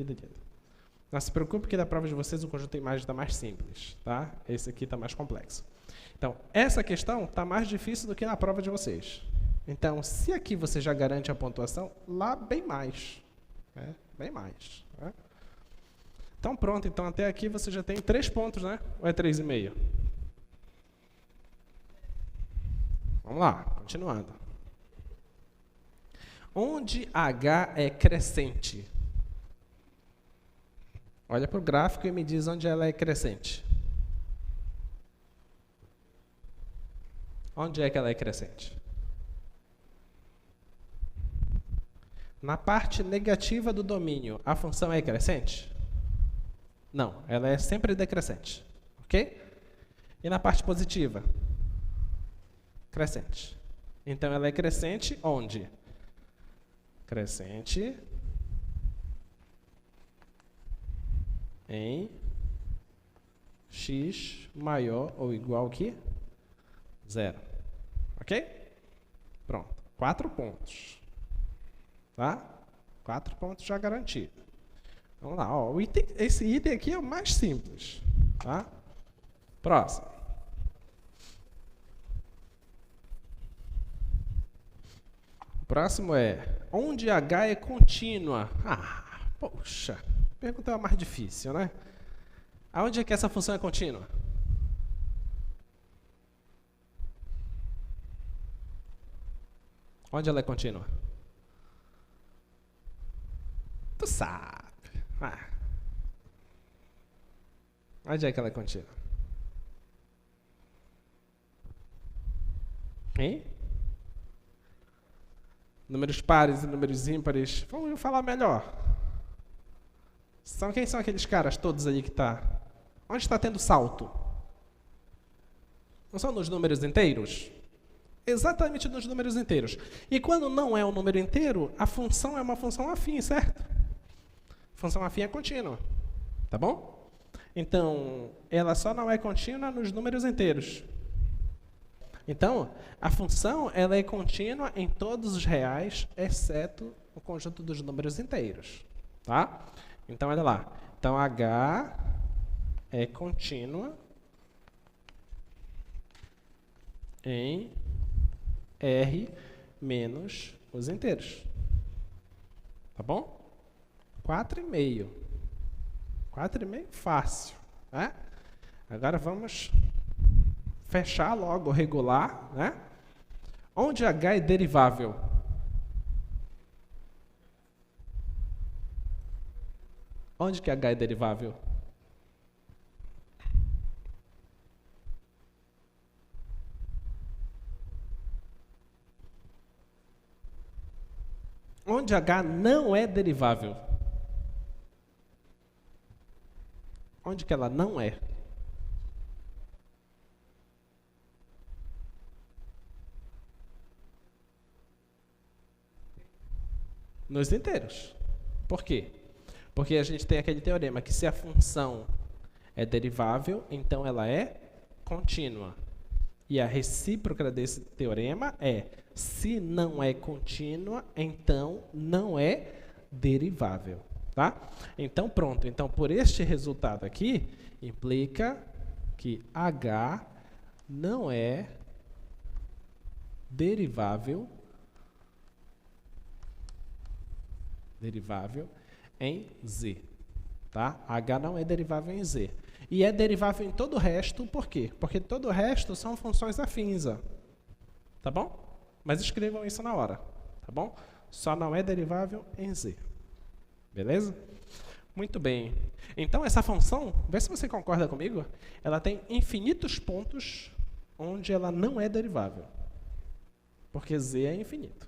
Não se preocupe que da prova de vocês o conjunto de imagens está mais simples, tá? Esse aqui está mais complexo. Então, essa questão está mais difícil do que na prova de vocês. Então, se aqui você já garante a pontuação, lá bem mais. Né? Bem mais. Né? Então, pronto. Então, até aqui você já tem 3 pontos, né? Ou é 3,5? Vamos lá, continuando. Onde H é crescente? Olha para o gráfico e me diz onde ela é crescente. Onde é que ela é crescente? Na parte negativa do domínio, a função é crescente? Não, ela é sempre decrescente. Ok? E na parte positiva? Crescente. Então, ela é crescente onde? Crescente em x maior ou igual que 0. Ok? Pronto. 4 pontos. Tá? 4 pontos já garantidos. Vamos lá. Ó, esse item aqui é o mais simples. Tá? Próximo. O próximo é, onde H é contínua? Ah, poxa. Pergunta é mais difícil, né? Aonde é que essa função é contínua? Onde ela é contínua? Tu sabe. Ah. Onde é que ela é contínua? Hein? Números pares e números ímpares. Vamos falar melhor. Quem são aqueles caras todos aí que tá? Onde está tendo salto? Não são nos números inteiros? Exatamente nos números inteiros. E quando não é um número inteiro, a função é uma função afim, certo? Função afim é contínua. Tá bom? Então, ela só não é contínua nos números inteiros. Então, a função ela é contínua em todos os reais, exceto o conjunto dos números inteiros. Tá? Então, olha lá. Então, H é contínua em R menos os inteiros. Tá bom? 4,5. 4,5 fácil. Né? Agora vamos fechar logo o regular. Né? Onde H é derivável? Onde que H é derivável? Onde H não é derivável? Onde que ela não é? Nos inteiros. Por quê? Porque a gente tem aquele teorema que se a função é derivável, então ela é contínua. E a recíproca desse teorema é, se não é contínua, então não é derivável. Tá? Então, pronto. Então, por este resultado aqui, implica que H não é derivável em Z. Tá? H não é derivável em Z. E é derivável em todo o resto, por quê? Porque todo o resto são funções afins. Tá bom? Mas escrevam isso na hora. Tá bom? Só não é derivável em Z. Beleza? Muito bem. Então, essa função, vê se você concorda comigo, ela tem infinitos pontos onde ela não é derivável. Porque Z é infinito.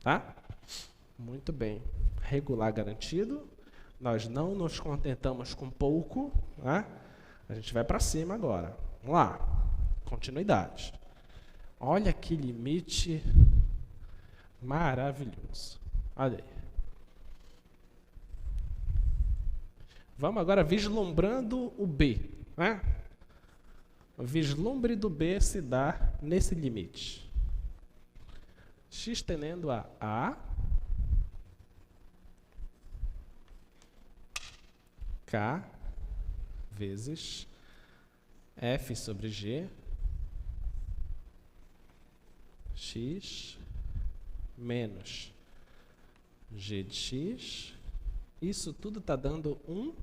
Tá? Muito bem. Regular garantido. Nós não nos contentamos com pouco. Né? A gente vai para cima agora. Vamos lá. Continuidade. Olha que limite maravilhoso. Olha aí. Vamos agora vislumbrando o B. Né? O vislumbre do B se dá nesse limite. X tendendo a K vezes F sobre G x menos G de x. Isso tudo está dando 1.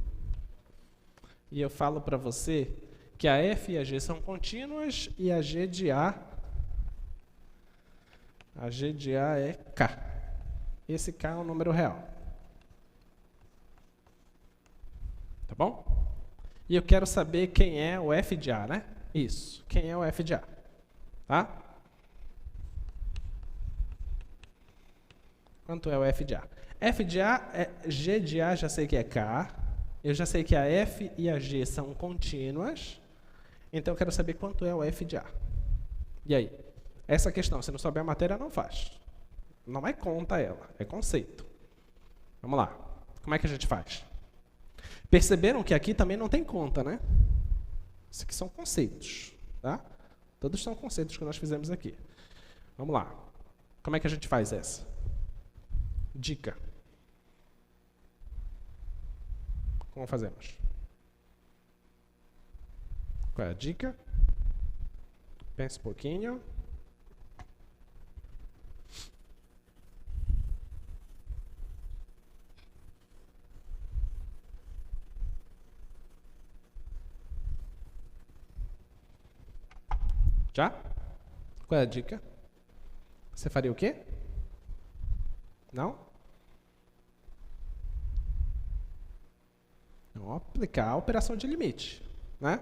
E eu falo para você que a F e a G são contínuas e a G de A é K. Esse K é um número real. Tá bom? E eu quero saber quem é o F de A, né? Isso. Quem é o F de A? Tá? Quanto é o F de A? F de A é G de A, já sei que é K. Eu já sei que a F e a G são contínuas. Então eu quero saber quanto é o F de A. E aí? Essa questão, se não souber a matéria, não faz. Não é conta ela, é conceito. Vamos lá. Como é que a gente faz? Perceberam que aqui também não tem conta, né? Isso aqui são conceitos, tá? Todos são conceitos que nós fizemos aqui. Vamos lá. Como é que a gente faz essa? Dica. Como fazemos? Qual é a dica? Pense um pouquinho. Já? Qual é a dica? Você faria o quê? Não? Não, aplicar a operação de limite, né?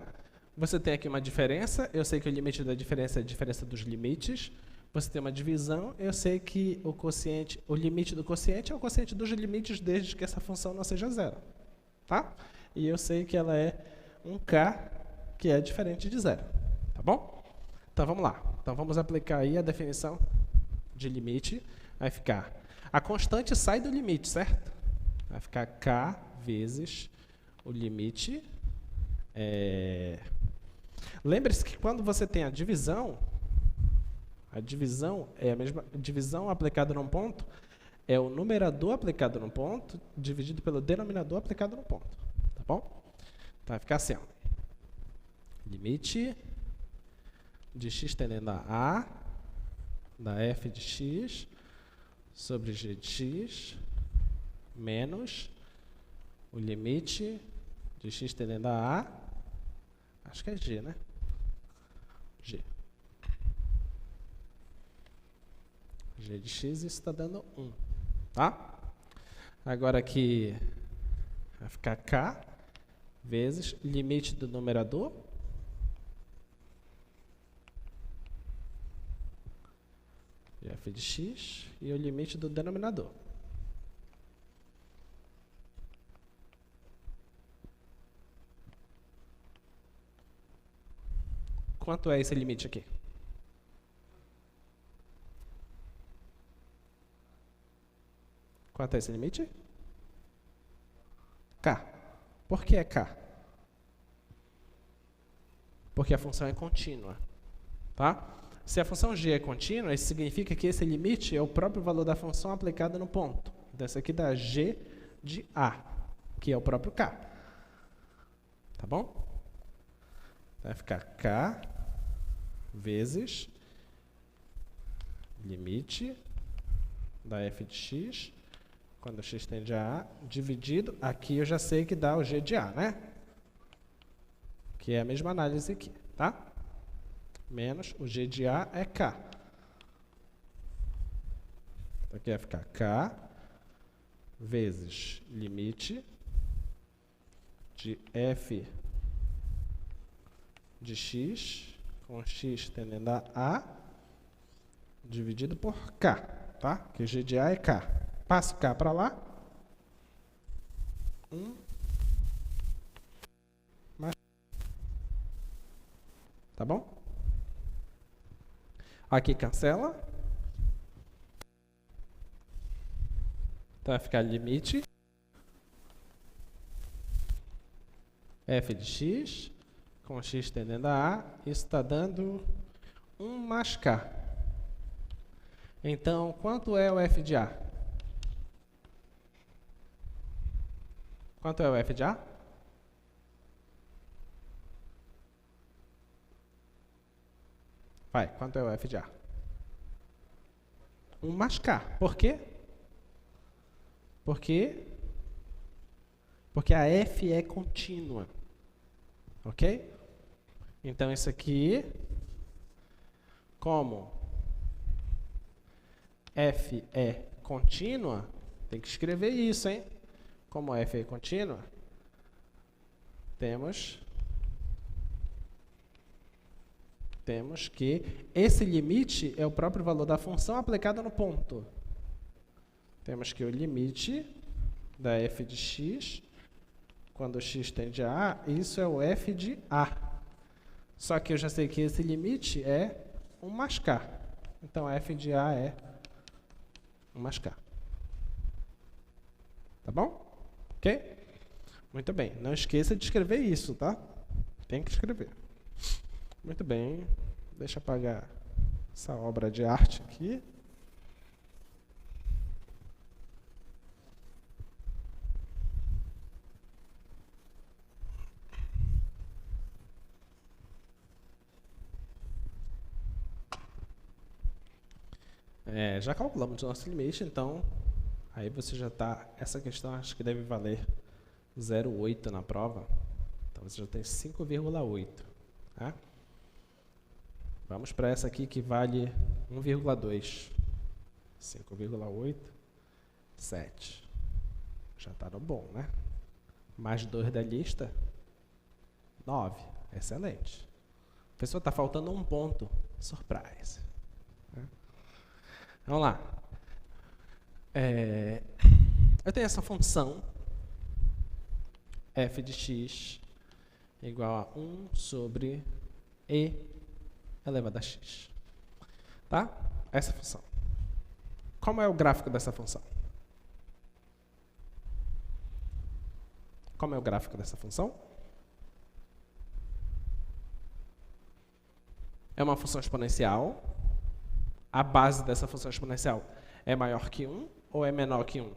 Você tem aqui uma diferença, eu sei que o limite da diferença é a diferença dos limites. Você tem uma divisão, eu sei que o limite do quociente é o quociente dos limites desde que essa função não seja zero, tá? E eu sei que ela é um K que é diferente de zero, tá bom? Então vamos lá. Então vamos aplicar aí a definição de limite. Vai ficar, a constante sai do limite, certo? Vai ficar K vezes o limite. Lembre-se que quando você tem a divisão é a mesma divisão aplicada num ponto, é o numerador aplicado num ponto dividido pelo denominador aplicado num ponto, tá bom? Então vai ficar assim, ó. Limite de x tendendo a A da f de x sobre g de x menos o limite de x tendendo a A, acho que é g, né? G. G de x, isso está dando 1, tá? Agora aqui vai ficar k vezes limite do numerador de f de x e o limite do denominador. Quanto é esse limite aqui? Quanto é esse limite? K. Por que é K? Porque a função é contínua, tá? Se a função g é contínua, isso significa que esse limite é o próprio valor da função aplicada no ponto. Então, isso aqui dá g de A, que é o próprio K. Tá bom? Vai ficar K vezes limite da f de x, quando x tende a A, dividido, aqui eu já sei que dá o g de A, né? Que é a mesma análise aqui, tá? Menos o g de A é K. Então aqui vai ficar K vezes limite de f de x, com x tendendo a A, dividido por K, tá? Que g de A é K. Passo K para lá. 1 mais. Tá bom? Aqui cancela. Então vai ficar limite f de x com x tendendo a A. Isso está dando 1 mais K. Então, quanto é o f de A? Quanto é o f de A? Vai, quanto é o f de A? 1 mais K. Por quê? Porque a f é contínua. Ok? Então, isso aqui, como f é contínua, tem que escrever isso, hein? Como f é contínua, temos que esse limite é o próprio valor da função aplicado no ponto. Temos que o limite da f de x, quando x tende a A, isso é o f de A. Só que eu já sei que esse limite é 1 mais K. Então, f de A é 1 mais K. Tá bom? Ok? Muito bem. Não esqueça de escrever isso, tá? Tem que escrever. Muito bem. Deixa eu apagar essa obra de arte aqui. Já calculamos o nosso limite, então aí você já está. Essa questão acho que deve valer 0,8 na prova. Então você já tem 5,8. Tá? Vamos para essa aqui que vale 1,2. 5,8, 7. Já está no bom, né? Mais 2 da lista, 9. Excelente. A pessoa está faltando um ponto. Surprise. Vamos lá. Eu tenho essa função f de x igual a 1 sobre e elevado a x. Tá? Essa função. Como é o gráfico dessa função? Como é o gráfico dessa função? É uma função exponencial. A base dessa função exponencial é maior que 1 ou é menor que 1?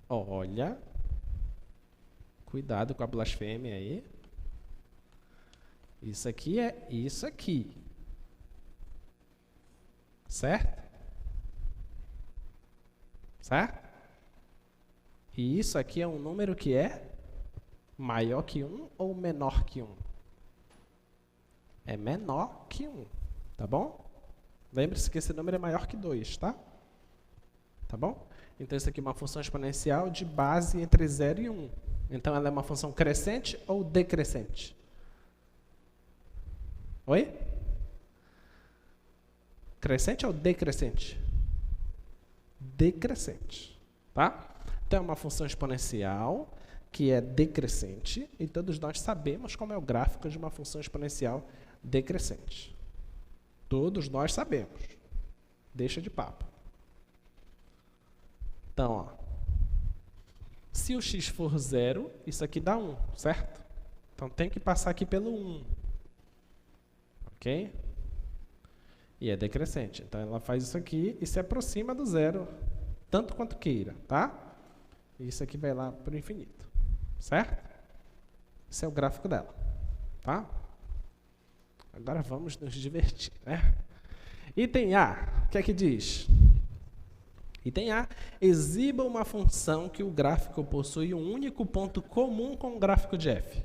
Olha, cuidado com a blasfêmia aí. Isso aqui é isso aqui. Certo? Certo? E isso aqui é um número que é maior que 1 ou menor que 1? É menor que 1, tá bom? Lembre-se que esse número é maior que 2, tá? Tá bom? Então, isso aqui é uma função exponencial de base entre 0 e 1. Então, ela é uma função crescente ou decrescente? Oi? Crescente ou decrescente? Decrescente, tá? Então, é uma função exponencial que é decrescente, e todos nós sabemos como é o gráfico de uma função exponencial decrescente. Todos nós sabemos. Deixa de papo. Então, ó, se o x for 0, isso aqui dá 1, certo? Então, tem que passar aqui pelo 1. Ok? E é decrescente. Então, ela faz isso aqui e se aproxima do 0, tanto quanto queira, tá? E isso aqui vai lá para o infinito. Certo? Esse é o gráfico dela. Tá? Agora vamos nos divertir, né? Item A, o que é que diz? Item A, exiba uma função que o gráfico possui um único ponto comum com o gráfico de f.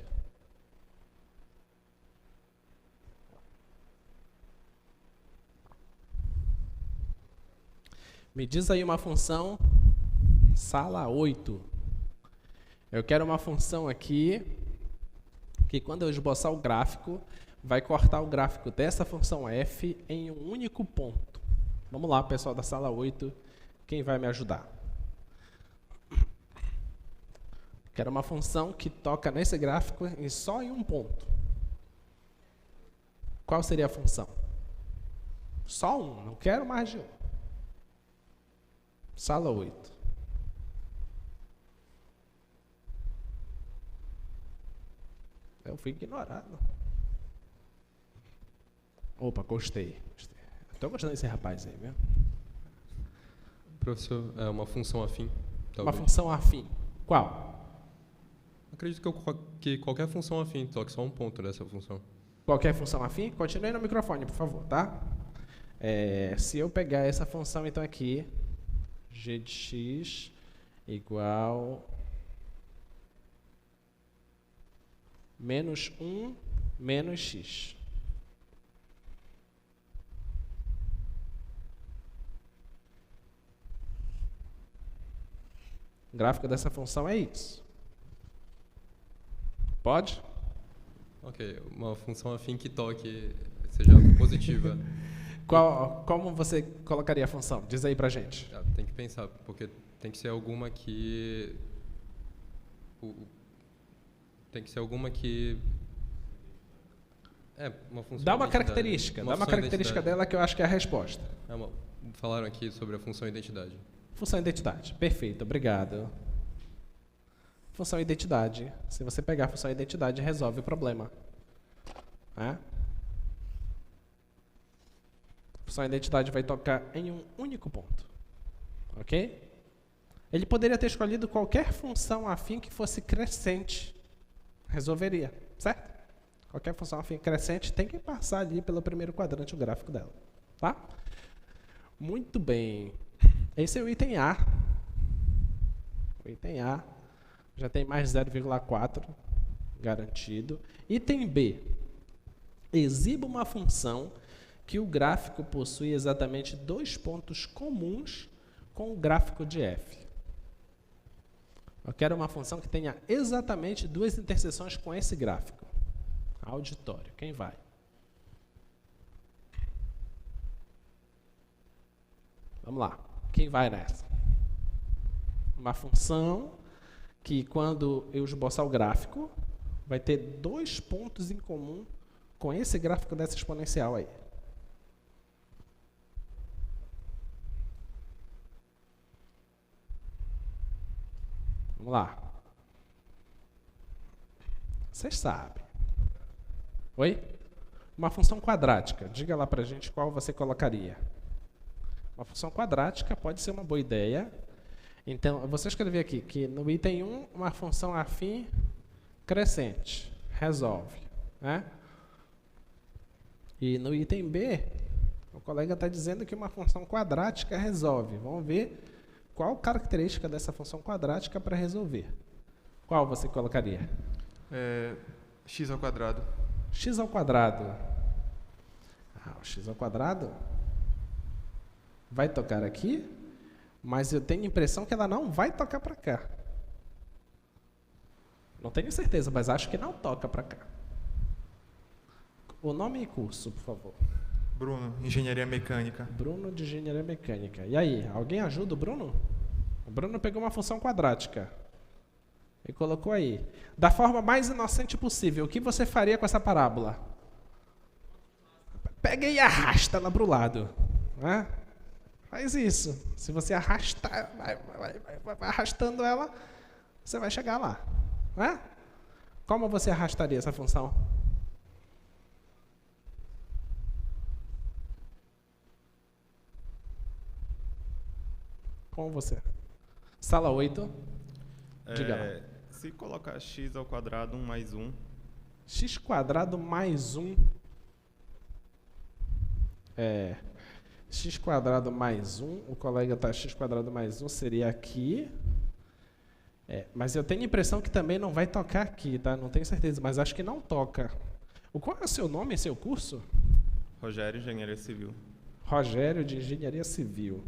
Me diz aí uma função, sala 8. Eu quero uma função aqui, que quando eu esboçar o gráfico, vai cortar o gráfico dessa função f em um único ponto. Vamos lá, pessoal da sala 8, quem vai me ajudar? Quero uma função que toca nesse gráfico só em um ponto. Qual seria a função? Só um, não quero mais de um. Sala 8. Eu fui ignorado. Opa, gostei. Estou gostando desse rapaz aí, viu? Professor, é uma função afim, talvez. Uma função afim. Qual? Acredito que qualquer função afim toque só um ponto dessa função. Qualquer função afim? Continue no microfone, por favor, tá? Se eu pegar essa função, então aqui, g de x igual menos 1 menos x. O gráfico dessa função é isso. Pode? Ok, uma função afim que toque seja positiva. Como você colocaria a função? Diz aí pra gente. Tem que pensar, porque tem que ser alguma que... Tem que ser alguma que... uma função Dá uma identidade. característica. Dá uma característica dela que eu acho que é a resposta. Falaram aqui sobre a função identidade. Função identidade. Perfeito, obrigado. Função identidade. Se você pegar a função identidade, resolve o problema. Função identidade vai tocar em um único ponto. Ok? Ele poderia ter escolhido qualquer função afim que fosse crescente. Resolveria, certo? Qualquer função afim crescente tem que passar ali pelo primeiro quadrante o gráfico dela. Tá? Muito bem. Esse é o item A. O item A já tem mais 0,4 garantido. Item B. Exiba uma função que o gráfico possui exatamente 2 pontos comuns com o gráfico de f. Eu quero uma função que tenha exatamente 2 interseções com esse gráfico. Auditório. Quem vai? Vamos lá. Quem vai nessa? Uma função que, quando eu esboçar o gráfico, vai ter 2 pontos em comum com esse gráfico dessa exponencial aí. Vamos lá. Vocês sabem. Oi? Uma função quadrática. Diga lá pra gente qual você colocaria. Uma função quadrática pode ser uma boa ideia. Então, eu vou escrever aqui que no item 1, uma função afim crescente. Resolve. Né? E no item B, o colega está dizendo que uma função quadrática resolve. Vamos ver qual característica dessa função quadrática para resolver. Qual você colocaria? X ao quadrado. X ao quadrado. O x ao quadrado vai tocar aqui, mas eu tenho a impressão que ela não vai tocar para cá. Não tenho certeza, mas acho que não toca para cá. O nome e curso, por favor. Bruno, Engenharia Mecânica. Bruno, de Engenharia Mecânica. E aí, alguém ajuda o Bruno? O Bruno pegou uma função quadrática e colocou aí. Da forma mais inocente possível, o que você faria com essa parábola? Pega e arrasta ela para o lado. Né? Faz isso. Se você arrastar, vai arrastando ela, você vai chegar lá. Né? Como você arrastaria essa função? Como você? Sala 8. Diga lá. Se colocar x ao quadrado 1 mais 1. X quadrado mais 1. X quadrado mais 1. O colega está x quadrado mais 1 seria aqui. Mas eu tenho a impressão que também não vai tocar aqui, tá? Não tenho certeza, mas acho que não toca. Qual é o seu nome e seu curso? Rogério, Engenharia Civil. Rogério, de Engenharia Civil.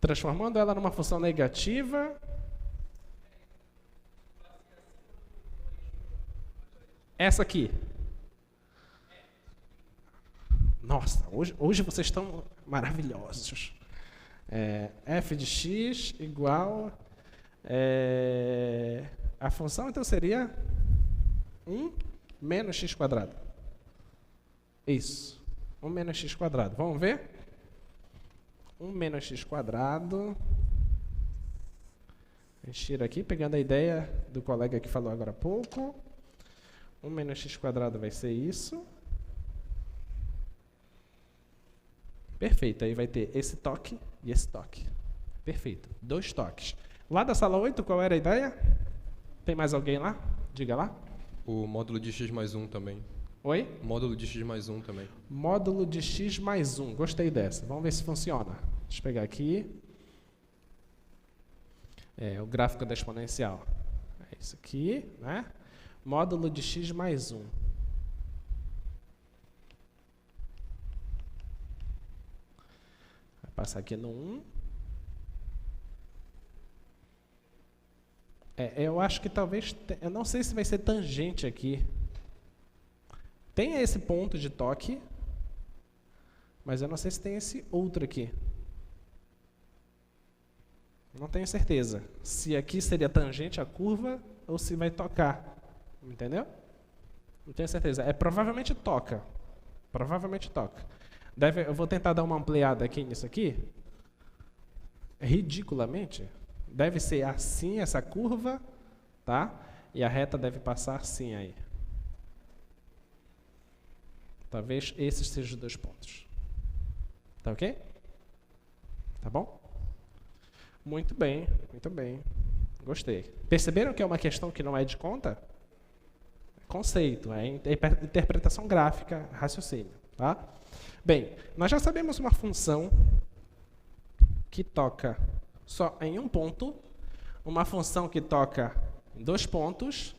Transformando ela numa função negativa. Essa aqui. Nossa, hoje vocês estão maravilhosos. F de x igual... a função, então, seria 1 menos x quadrado. Isso. 1 menos x quadrado. Vamos ver? 1 menos x quadrado. A gente tira aqui, pegando a ideia do colega que falou agora há pouco. 1 menos x quadrado vai ser isso. Perfeito, aí vai ter esse toque e esse toque. Perfeito, 2 toques. Lá da sala 8, qual era a ideia? Tem mais alguém lá? Diga lá. O módulo de x mais 1 também. Oi? Módulo de x mais 1 também. Módulo de x mais 1. Gostei dessa. Vamos ver se funciona. Deixa eu pegar aqui. O gráfico da exponencial. É isso aqui, né? Módulo de x mais 1. Vai passar aqui no 1. Eu acho que talvez... Eu não sei se vai ser tangente aqui. Tem esse ponto de toque, mas eu não sei se tem esse outro aqui. Não tenho certeza. Se aqui seria tangente a curva ou se vai tocar. Entendeu? Não tenho certeza. Provavelmente toca. Provavelmente toca. Eu vou tentar dar uma ampliada aqui nisso aqui. Ridiculamente. Deve ser assim essa curva, tá? E a reta deve passar assim aí. Talvez esses sejam os 2 pontos. Tá ok? Tá bom? Muito bem, muito bem. Gostei. Perceberam que é uma questão que não é de conta? Conceito, é interpretação gráfica, raciocínio. Tá? Bem, nós já sabemos uma função que toca só em um ponto, uma função que toca em 2 pontos.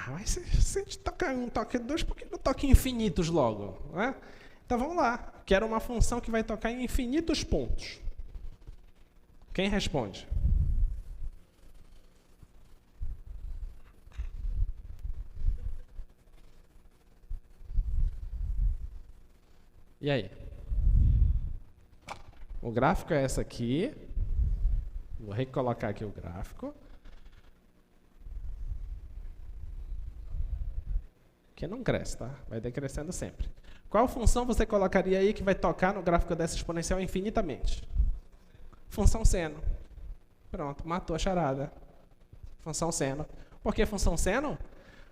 Mas se a gente toca um, toca 2, por que não toca em infinitos logo? Né? Então vamos lá. Quero uma função que vai tocar em infinitos pontos. Quem responde? E aí? O gráfico é essa aqui. Vou recolocar aqui o gráfico. Que não cresce, tá? Vai decrescendo sempre. Qual função você colocaria aí que vai tocar no gráfico dessa exponencial infinitamente? Função seno. Pronto, matou a charada. Função seno. Por que função seno?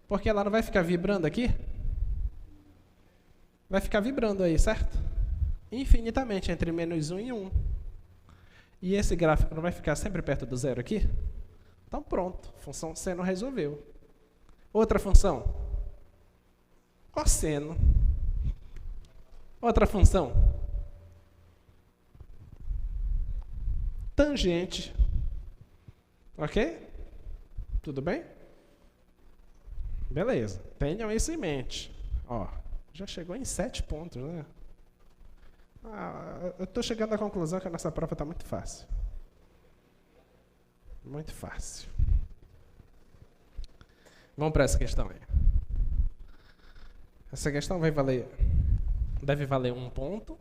Porque ela não vai ficar vibrando aqui? Vai ficar vibrando aí, certo? Infinitamente, entre menos 1 e 1. E esse gráfico não vai ficar sempre perto do zero aqui? Então pronto, função seno resolveu. Outra função. Cosseno. Outra função. Tangente. Ok? Tudo bem? Beleza. Tenham isso em mente. Ó, já chegou em 7 pontos, né? Eu estou chegando à conclusão que a nossa prova está muito fácil. Muito fácil. Vamos para essa questão aí. Essa questão deve valer 1 ponto.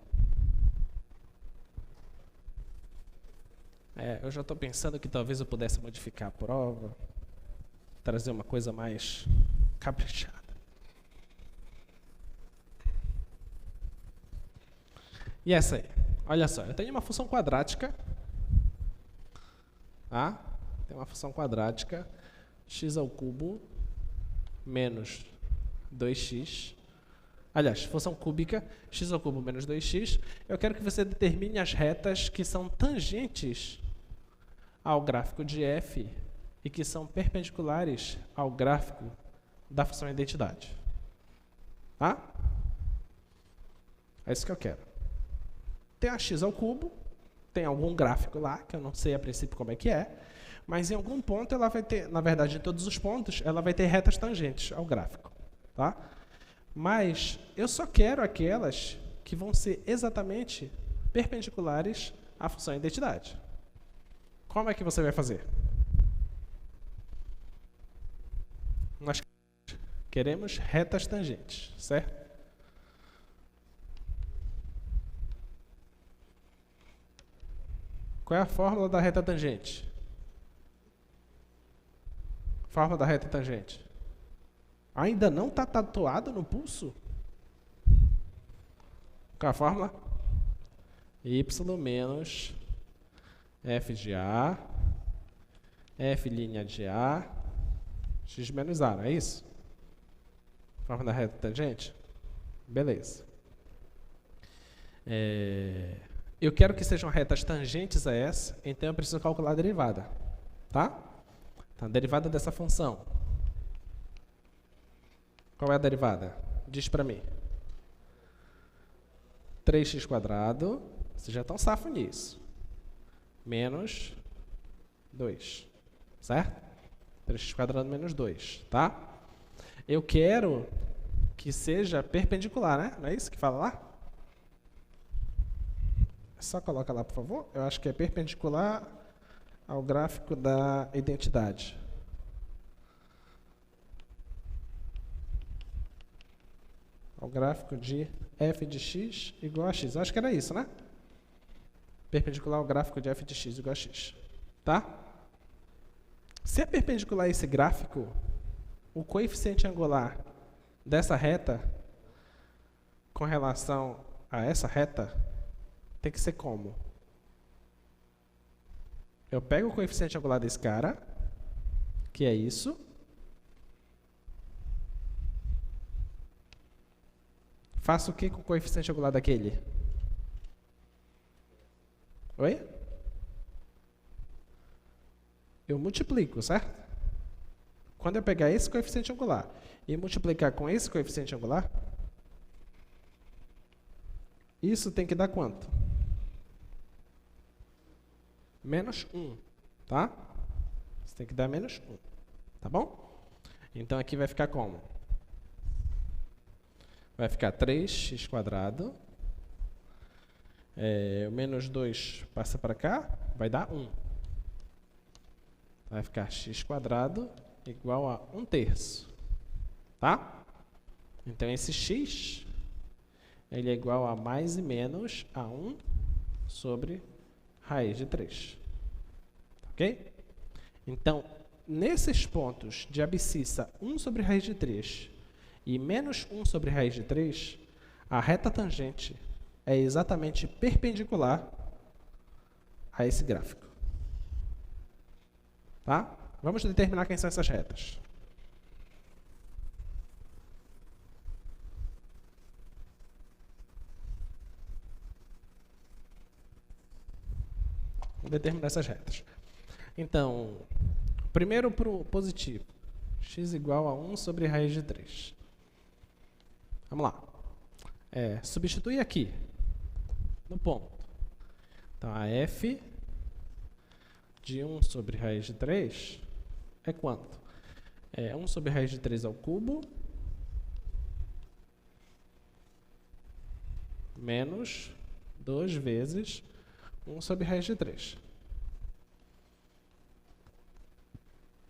Eu já estou pensando que talvez eu pudesse modificar a prova, trazer uma coisa mais caprichada. E essa aí? Olha só, eu tenho uma função quadrática. Tem uma função quadrática, x ao cubo menos 2x. Aliás, função cúbica, x ao cubo menos 2x. Eu quero que você determine as retas que são tangentes ao gráfico de f e que são perpendiculares ao gráfico da função identidade. Tá? É isso que eu quero. Tem a x ao cubo, tem algum gráfico lá, que eu não sei a princípio como é que é, mas em algum ponto ela vai ter, na verdade em todos os pontos, ela vai ter retas tangentes ao gráfico. Tá? Mas eu só quero aquelas que vão ser exatamente perpendiculares à função identidade. Como é que você vai fazer? Nós queremos retas tangentes, certo? Qual é a fórmula da reta tangente? Fórmula da reta tangente. Ainda não está tatuado no pulso? Qual é a fórmula? Y menos f de A, f' de A, x menos A, não é isso? Fórmula da reta tangente? Beleza. Eu quero que sejam retas tangentes a essa, então eu preciso calcular a derivada. Tá? Então, a derivada dessa função. Qual é a derivada? Diz para mim. 3x², vocês já estão safos nisso. Menos 2. Certo? 3x² menos 2. Tá? Eu quero que seja perpendicular, né? Não é isso que fala lá? Só coloca lá, por favor. Eu acho que é perpendicular ao gráfico da identidade. Ao gráfico de f de x igual a x. Eu acho que era isso, né? Perpendicular ao gráfico de f de x igual a x. Tá? Se é perpendicular a esse gráfico, o coeficiente angular dessa reta com relação a essa reta tem que ser como? Eu pego o coeficiente angular desse cara, que é isso. Faço o que com o coeficiente angular daquele? Oi? Eu multiplico, certo? Quando eu pegar esse coeficiente angular e multiplicar com esse coeficiente angular, isso tem que dar quanto? Menos 1, tá? Isso tem que dar menos 1, tá bom? Então, aqui vai ficar como? Vai ficar 3x². O menos 2 passa para cá, vai dar 1. Vai ficar x² igual a 1/3, tá? Então, esse x, ele é igual a mais e menos a 1 sobre raiz de 3. Ok? Então, nesses pontos de abscissa 1 sobre raiz de 3 e menos 1 sobre raiz de 3, a reta tangente é exatamente perpendicular a esse gráfico. Tá? Vamos determinar quem são essas retas. Vou determinar essas retas. Então, primeiro para o positivo. X igual a 1 sobre raiz de 3. Vamos lá. Substitui aqui, no ponto. Então, a f de 1 sobre raiz de 3 é quanto? 1 sobre raiz de 3 ao cubo menos 2 vezes 1 sobre raiz de 3.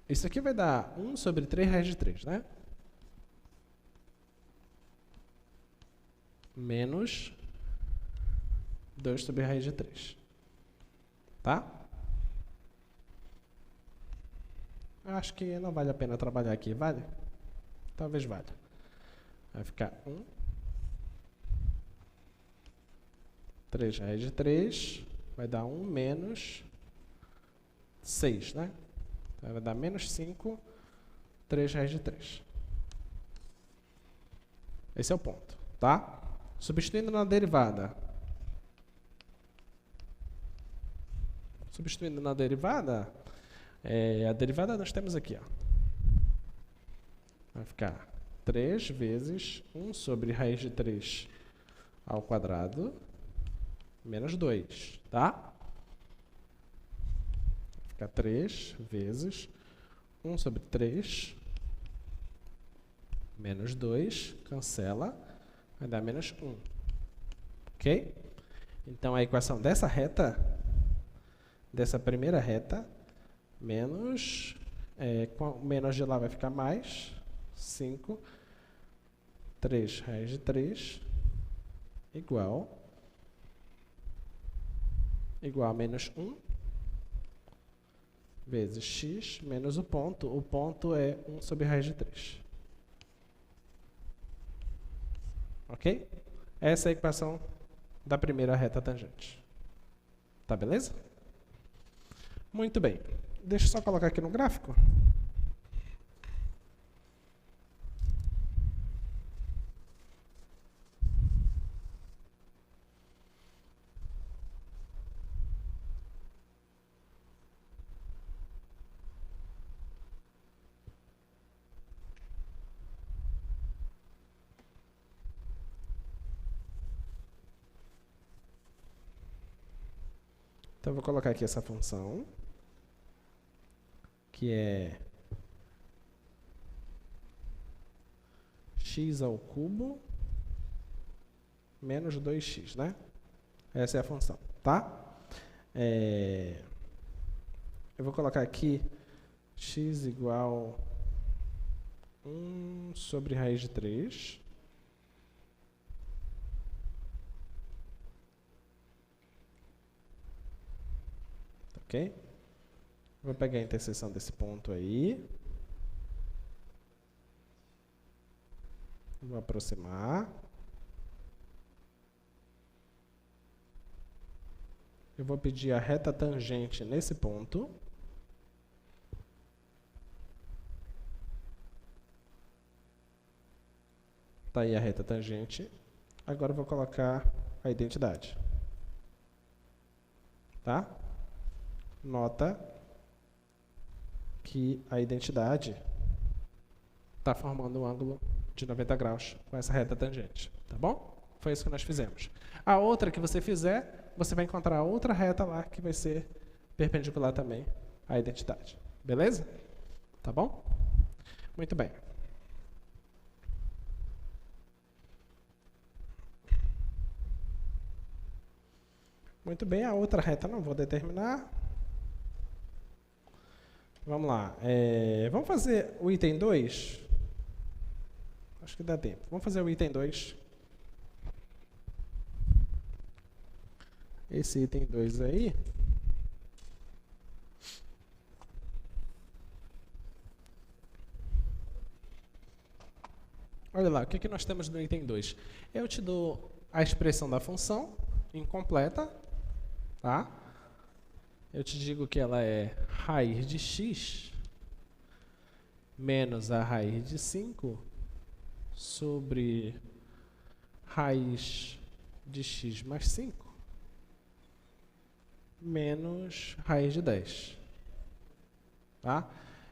Isso aqui vai dar 1 sobre 3 raiz de 3, né? Menos 2 sobre raiz de 3. Tá? Eu acho que não vale a pena trabalhar aqui, vale? Talvez valha. Vai ficar 1. 3 raiz de 3 vai dar 1 menos 6, né? Então, vai dar menos 5, 3 raiz de 3. Esse é o ponto, tá? Substituindo na derivada. Substituindo na derivada, a derivada nós temos aqui, ó. Vai ficar 3 vezes 1 sobre raiz de 3 ao quadrado menos 2, tá? Vai ficar 3 vezes 1 sobre 3 menos 2, cancela, vai dar menos 1. Ok? Então, a equação dessa reta, dessa primeira reta, menos, com o menos de lá vai ficar mais, 5, 3 raiz de 3, igual a menos 1, vezes x, menos o ponto é 1 sobre raiz de 3. Ok? Essa é a equação da primeira reta tangente. Tá, beleza? Muito bem. Deixa eu só colocar aqui no gráfico. Então, eu vou colocar aqui essa função, que é x ao cubo menos 2x, né? Essa é a função, tá? Eu vou colocar aqui x igual 1 sobre raiz de 3. Ok? Vou pegar a interseção desse ponto aí. Vou aproximar. Eu vou pedir a reta tangente nesse ponto. Está aí a reta tangente. Agora eu vou colocar a identidade. Tá? Nota que a identidade está formando um ângulo de 90 graus com essa reta tangente. Tá bom? Foi isso que nós fizemos. A outra que você fizer, você vai encontrar outra reta lá que vai ser perpendicular também à identidade. Beleza? Tá bom? Muito bem. Muito bem, a outra reta não vou determinar. Vamos lá. Vamos fazer o item 2? Acho que dá tempo. Vamos fazer o item 2. Esse item 2 aí. Olha lá, o que nós temos no item 2? Eu te dou a expressão da função incompleta, tá? Eu te digo que ela é raiz de x menos a raiz de 5 sobre raiz de x mais 5 menos raiz de 10. Tá?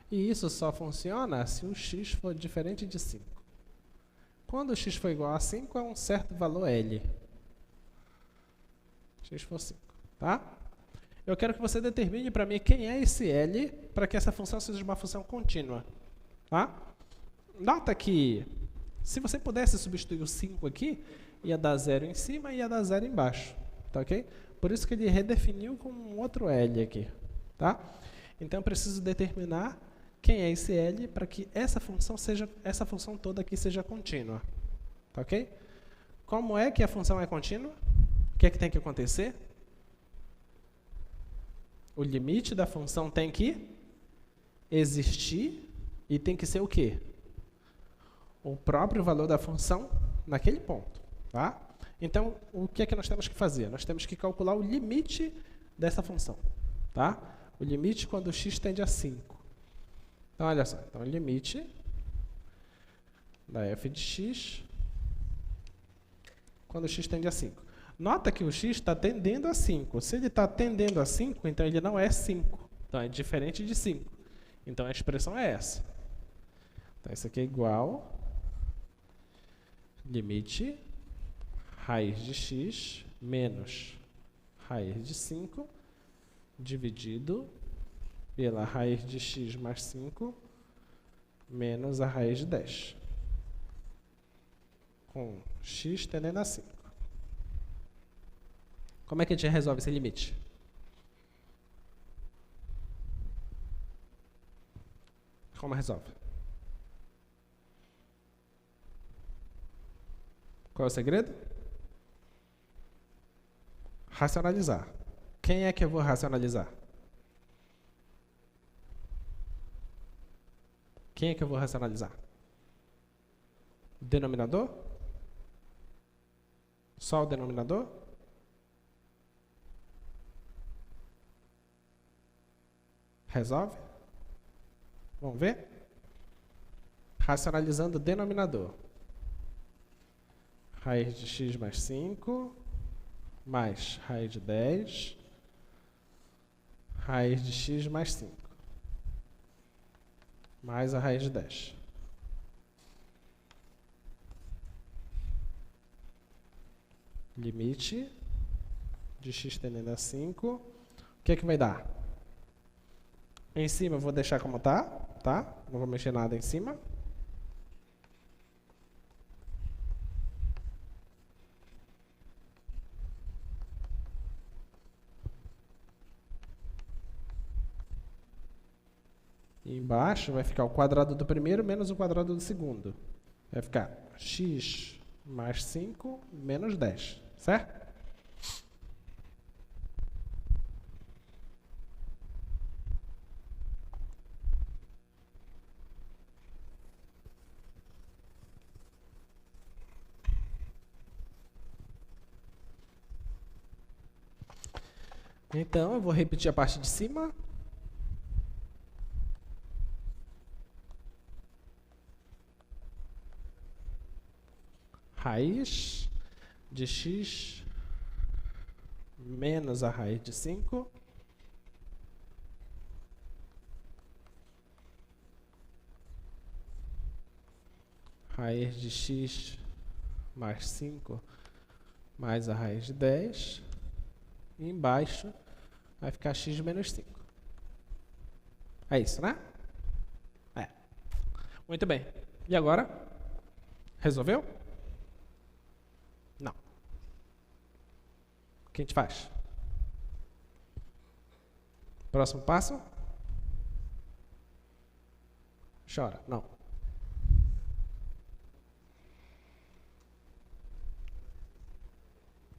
E isso só funciona se o x for diferente de 5. Quando o x for igual a 5, é um certo valor L. X for 5. Tá? Eu quero que você determine para mim quem é esse L para que essa função seja uma função contínua. Tá? Nota que, se você pudesse substituir o 5 aqui, ia dar 0 em cima e ia dar 0 embaixo. Tá ok? Por isso que ele redefiniu com um outro L aqui. Tá? Então, eu preciso determinar quem é esse L para que essa função toda aqui seja contínua. Tá ok? Como é que a função é contínua? O que é que tem que acontecer? O limite da função tem que existir e tem que ser o quê? O próprio valor da função naquele ponto. Tá? Então, o que é que nós temos que fazer? Nós temos que calcular o limite dessa função. Tá? O limite quando x tende a 5. Então, olha só. Então, o limite da f de x quando x tende a 5. Nota que o x está tendendo a 5. Se ele está tendendo a 5, então ele não é 5. Então, é diferente de 5. Então, a expressão é essa. Então, isso aqui é igual limite raiz de x menos raiz de 5 dividido pela raiz de x mais 5 menos a raiz de 10. Com x tendendo a 5. Como é que a gente resolve esse limite? Como resolve? Qual é o segredo? Racionalizar. Quem é que eu vou racionalizar? Quem é que eu vou racionalizar? Denominador? Só o denominador? Resolve? Vamos ver? Racionalizando o denominador. Raiz de x mais 5, mais raiz de 10, raiz de x mais 5, mais a raiz de 10. Limite de x tendendo a 5 que é que vai dar? Em cima eu vou deixar como tá? Não vou mexer nada em cima. E embaixo vai ficar o quadrado do primeiro menos o quadrado do segundo. Vai ficar x mais 5 menos 10, certo? Então, eu vou repetir a parte de cima. Raiz de x menos a raiz de 5 raiz de x mais 5 mais a raiz de 10 e embaixo vai ficar x menos 5. É isso, né? É. Muito bem. E agora? Resolveu? Não. O que a gente faz? Próximo passo? Chora. Não.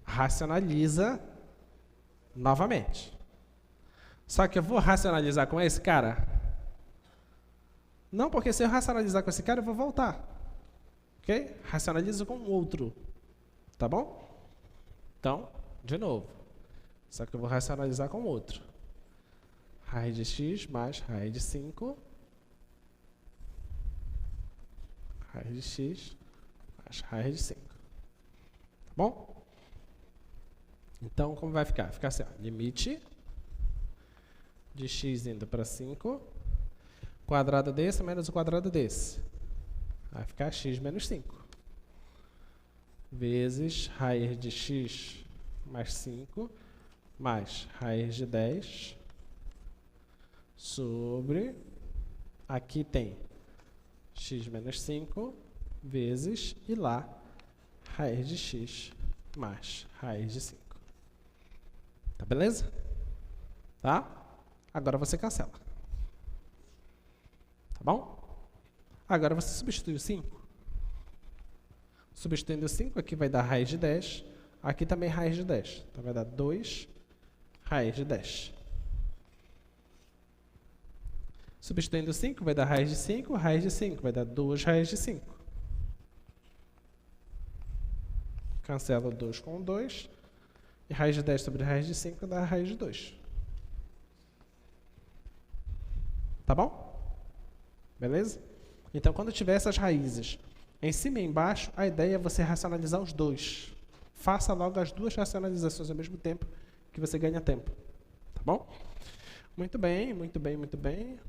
Racionaliza novamente. Só que eu vou racionalizar com esse cara? Não, porque se eu racionalizar com esse cara, eu vou voltar. Ok? Racionalizo com o outro. Tá bom? Então, de novo. Só que eu vou racionalizar com o outro. Raiz de x mais raiz de 5. Raiz de x mais raiz de 5. Tá bom? Então, como vai ficar? Fica assim, ó, limite de x indo para 5, quadrado desse menos o quadrado desse. Vai ficar x menos 5. Vezes raiz de x mais 5, mais raiz de 10, sobre, aqui tem x menos 5, vezes, e lá, raiz de x mais raiz de 5. Tá beleza? Tá? Agora você cancela. Tá bom? Agora você substitui o 5. Substituindo o 5, aqui vai dar raiz de 10. Aqui também raiz de 10. Então vai dar 2 raiz de 10. Substituindo o 5, vai dar raiz de 5. Raiz de 5 vai dar 2 raiz de 5. Cancela o 2 com o 2. E raiz de 10 sobre raiz de 5 dá raiz de 2. Tá bom? Beleza? Então, quando tiver essas raízes em cima e embaixo, a ideia é você racionalizar os dois. Faça logo as duas racionalizações ao mesmo tempo, que você ganha tempo. Tá bom? Muito bem, muito bem, muito bem.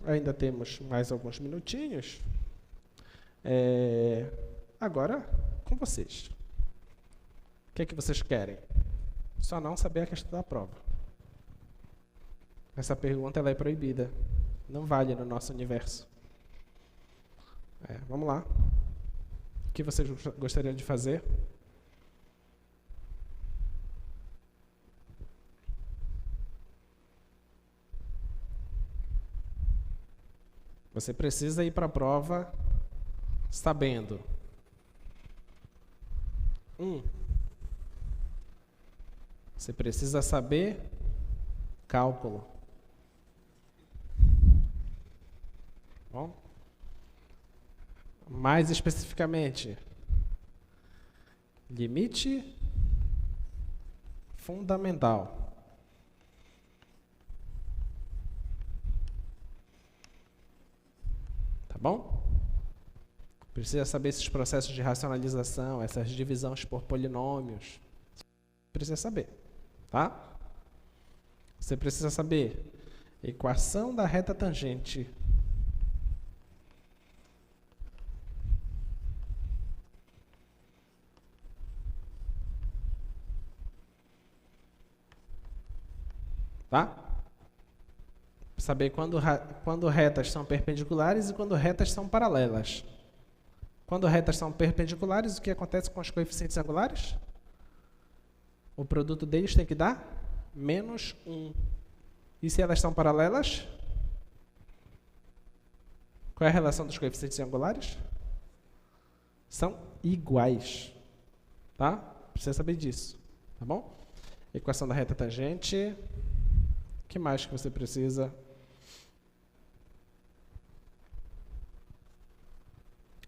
Ainda temos mais alguns minutinhos. Agora, com vocês. O que é que vocês querem? Só não saber a questão da prova. Essa pergunta ela é proibida. Não vale no nosso universo. Vamos lá. O que vocês gostariam de fazer? Você precisa ir para a prova sabendo. Você precisa saber cálculo. Bom? Mais especificamente, limite fundamental. Tá bom? Precisa saber esses processos de racionalização, essas divisões por polinômios. Precisa saber, tá? Você precisa saber equação da reta tangente. Tá? Saber quando retas são perpendiculares e quando retas são paralelas. Quando retas são perpendiculares, o que acontece com os coeficientes angulares? O produto deles tem que dar menos 1. E se elas são paralelas? Qual é a relação dos coeficientes angulares? São iguais. Tá? Precisa saber disso. Tá bom? Equação da reta tangente. O que mais que você precisa?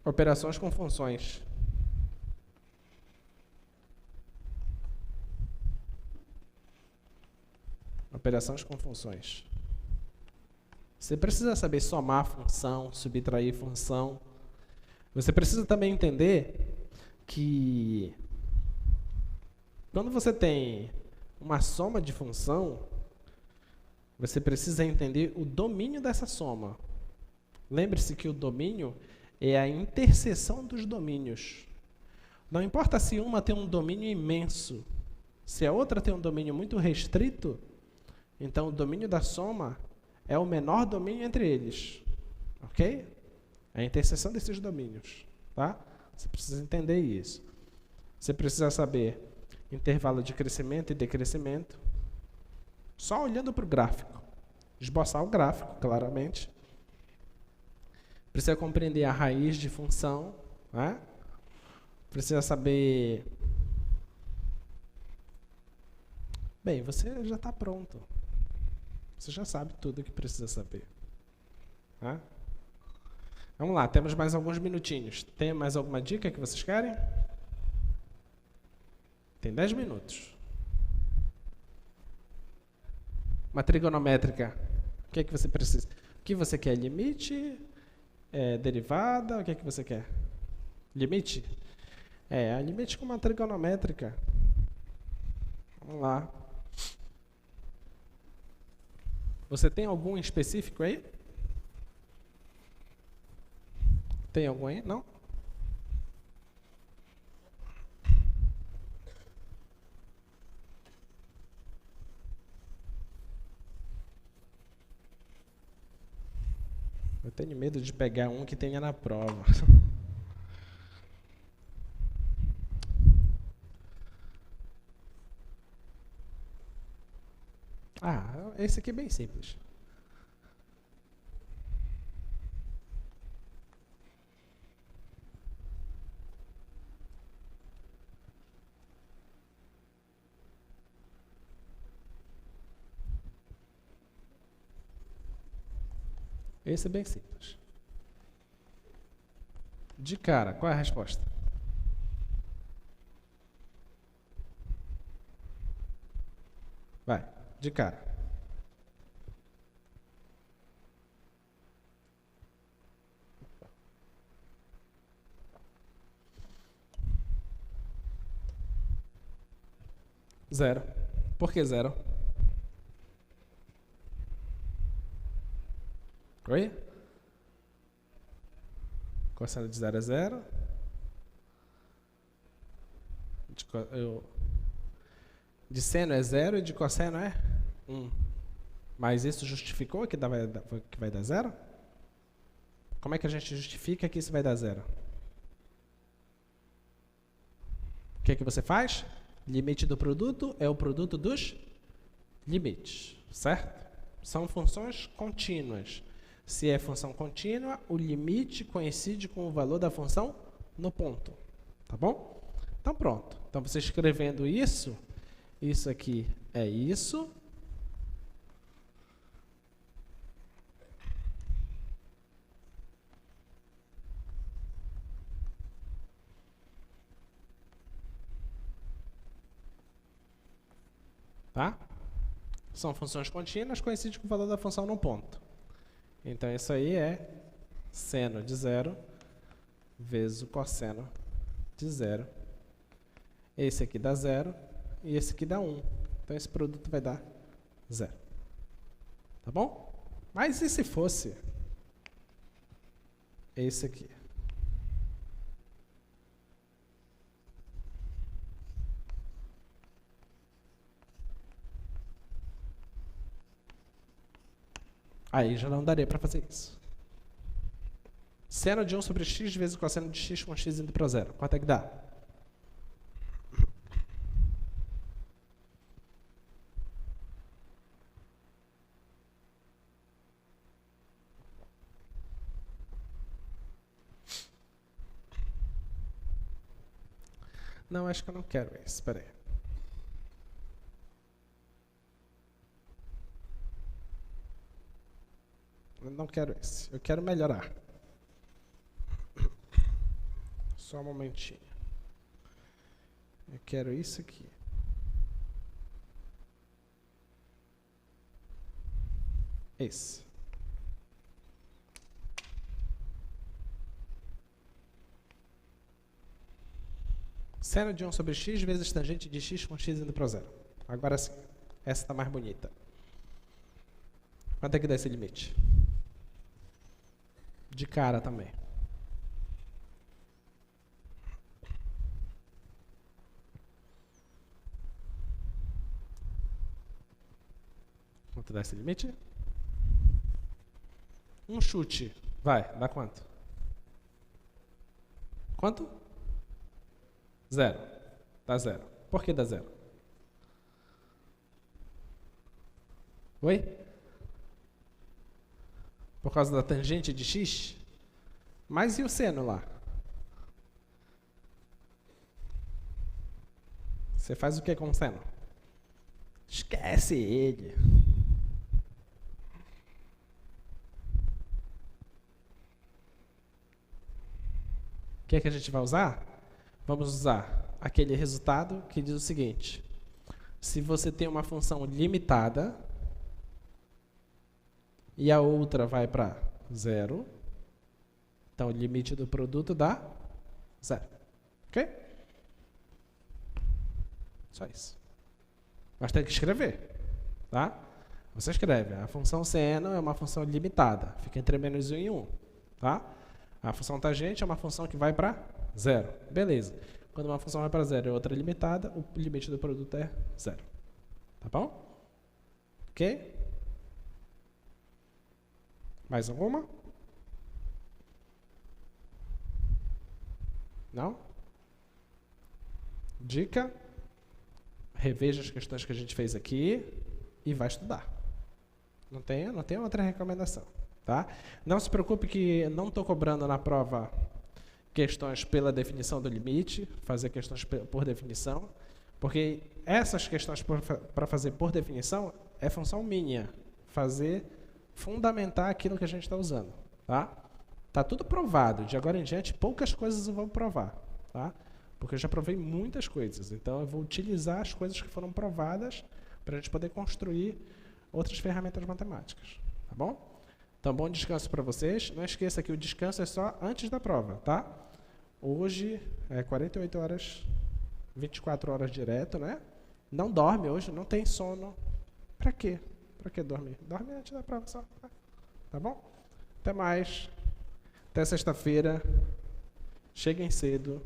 Operações com funções. Operações com funções. Você precisa saber somar função, subtrair função. Você precisa também entender que quando você tem uma soma de função, você precisa entender o domínio dessa soma. Lembre-se que o domínio é a interseção dos domínios. Não importa se uma tem um domínio imenso, se a outra tem um domínio muito restrito, então o domínio da soma é o menor domínio entre eles. Ok? É a interseção desses domínios. Tá? Você precisa entender isso. Você precisa saber intervalo de crescimento e decrescimento. Só olhando para o gráfico. Esboçar o gráfico, claramente. Precisa compreender a raiz de função. Né? Precisa saber... Bem, você já está pronto. Você já sabe tudo o que precisa saber. Né? Vamos lá, temos mais alguns minutinhos. Tem mais alguma dica que vocês querem? Tem 10 minutos. Uma trigonométrica. O que é que você precisa? O que você quer? Limite? Derivada? O que é que você quer? Limite? A limite com uma trigonométrica. Vamos lá. Você tem algum específico aí? Tem algum aí? Não? Eu tenho medo de pegar um que tenha na prova. Esse aqui é bem simples. Esse é bem simples. De cara, qual é a resposta? Vai, de cara. Zero. Por que zero? Oi? Cosseno de 0 é 0. De seno é 0 e de cosseno é 1. Mas isso justificou que vai dar 0? Como é que a gente justifica que isso vai dar 0? O que é que você faz? Limite do produto é o produto dos limites, certo? São funções contínuas. Se é função contínua, o limite coincide com o valor da função no ponto. Tá bom? Então pronto. Então você escrevendo isso, isso aqui é isso. Tá? São funções contínuas, coincidem com o valor da função no ponto. Então, isso aí é seno de 0 vezes o cosseno de 0. Esse aqui dá 0 e esse aqui dá 1. Então, esse produto vai dar 0. Tá bom? Mas e se fosse esse aqui? Aí já não daria para fazer isso. Seno de 1 sobre x vezes o cosseno de x com x indo para zero. Quanto é que dá? Não, acho que eu não quero esse. Espera aí. Eu não quero esse. Eu quero melhorar. Só um momentinho. Eu quero isso aqui. Esse. Seno de 1 sobre x vezes tangente de x com x indo para o zero. Agora sim. Essa está mais bonita. Quanto é que dá esse limite? De cara também. Quanto dá esse limite? Um chute. Vai, dá quanto? Quanto? Zero. Dá zero. Por que dá zero? Oi? Por causa da tangente de x? Mas e o seno lá? Você faz o que com o seno? Esquece ele. O que é que a gente vai usar? Vamos usar aquele resultado que diz o seguinte: se você tem uma função limitada e a outra vai para zero, então o limite do produto dá zero. Ok? Só isso. Mas tem que escrever. Tá? Você escreve. A função seno é uma função limitada. Fica entre menos 1 e 1. Tá? A função tangente é uma função que vai para zero. Beleza. Quando uma função vai para zero e outra é limitada, o limite do produto é zero. Tá bom? Ok? Mais alguma? Não? Dica: reveja as questões que a gente fez aqui e vai estudar. Não tem outra recomendação. Tá? Não se preocupe que não estou cobrando na prova questões pela definição do limite, fazer questões por definição, porque essas questões para fazer por definição é função minha, fundamentar aquilo que a gente está usando. Tá? Tá tudo provado, de agora em diante poucas coisas eu vou provar, tá? Porque eu já provei muitas coisas, então eu vou utilizar as coisas que foram provadas para a gente poder construir outras ferramentas matemáticas. Tá bom? Então, bom descanso para vocês. Não esqueça que o descanso é só antes da prova, tá? Hoje é 48 horas, 24 horas direto, né? Não dorme hoje, não tem sono. Para quê? Para que dormir? Dorme antes da prova só. Tá bom? Até mais. Até sexta-feira. Cheguem cedo.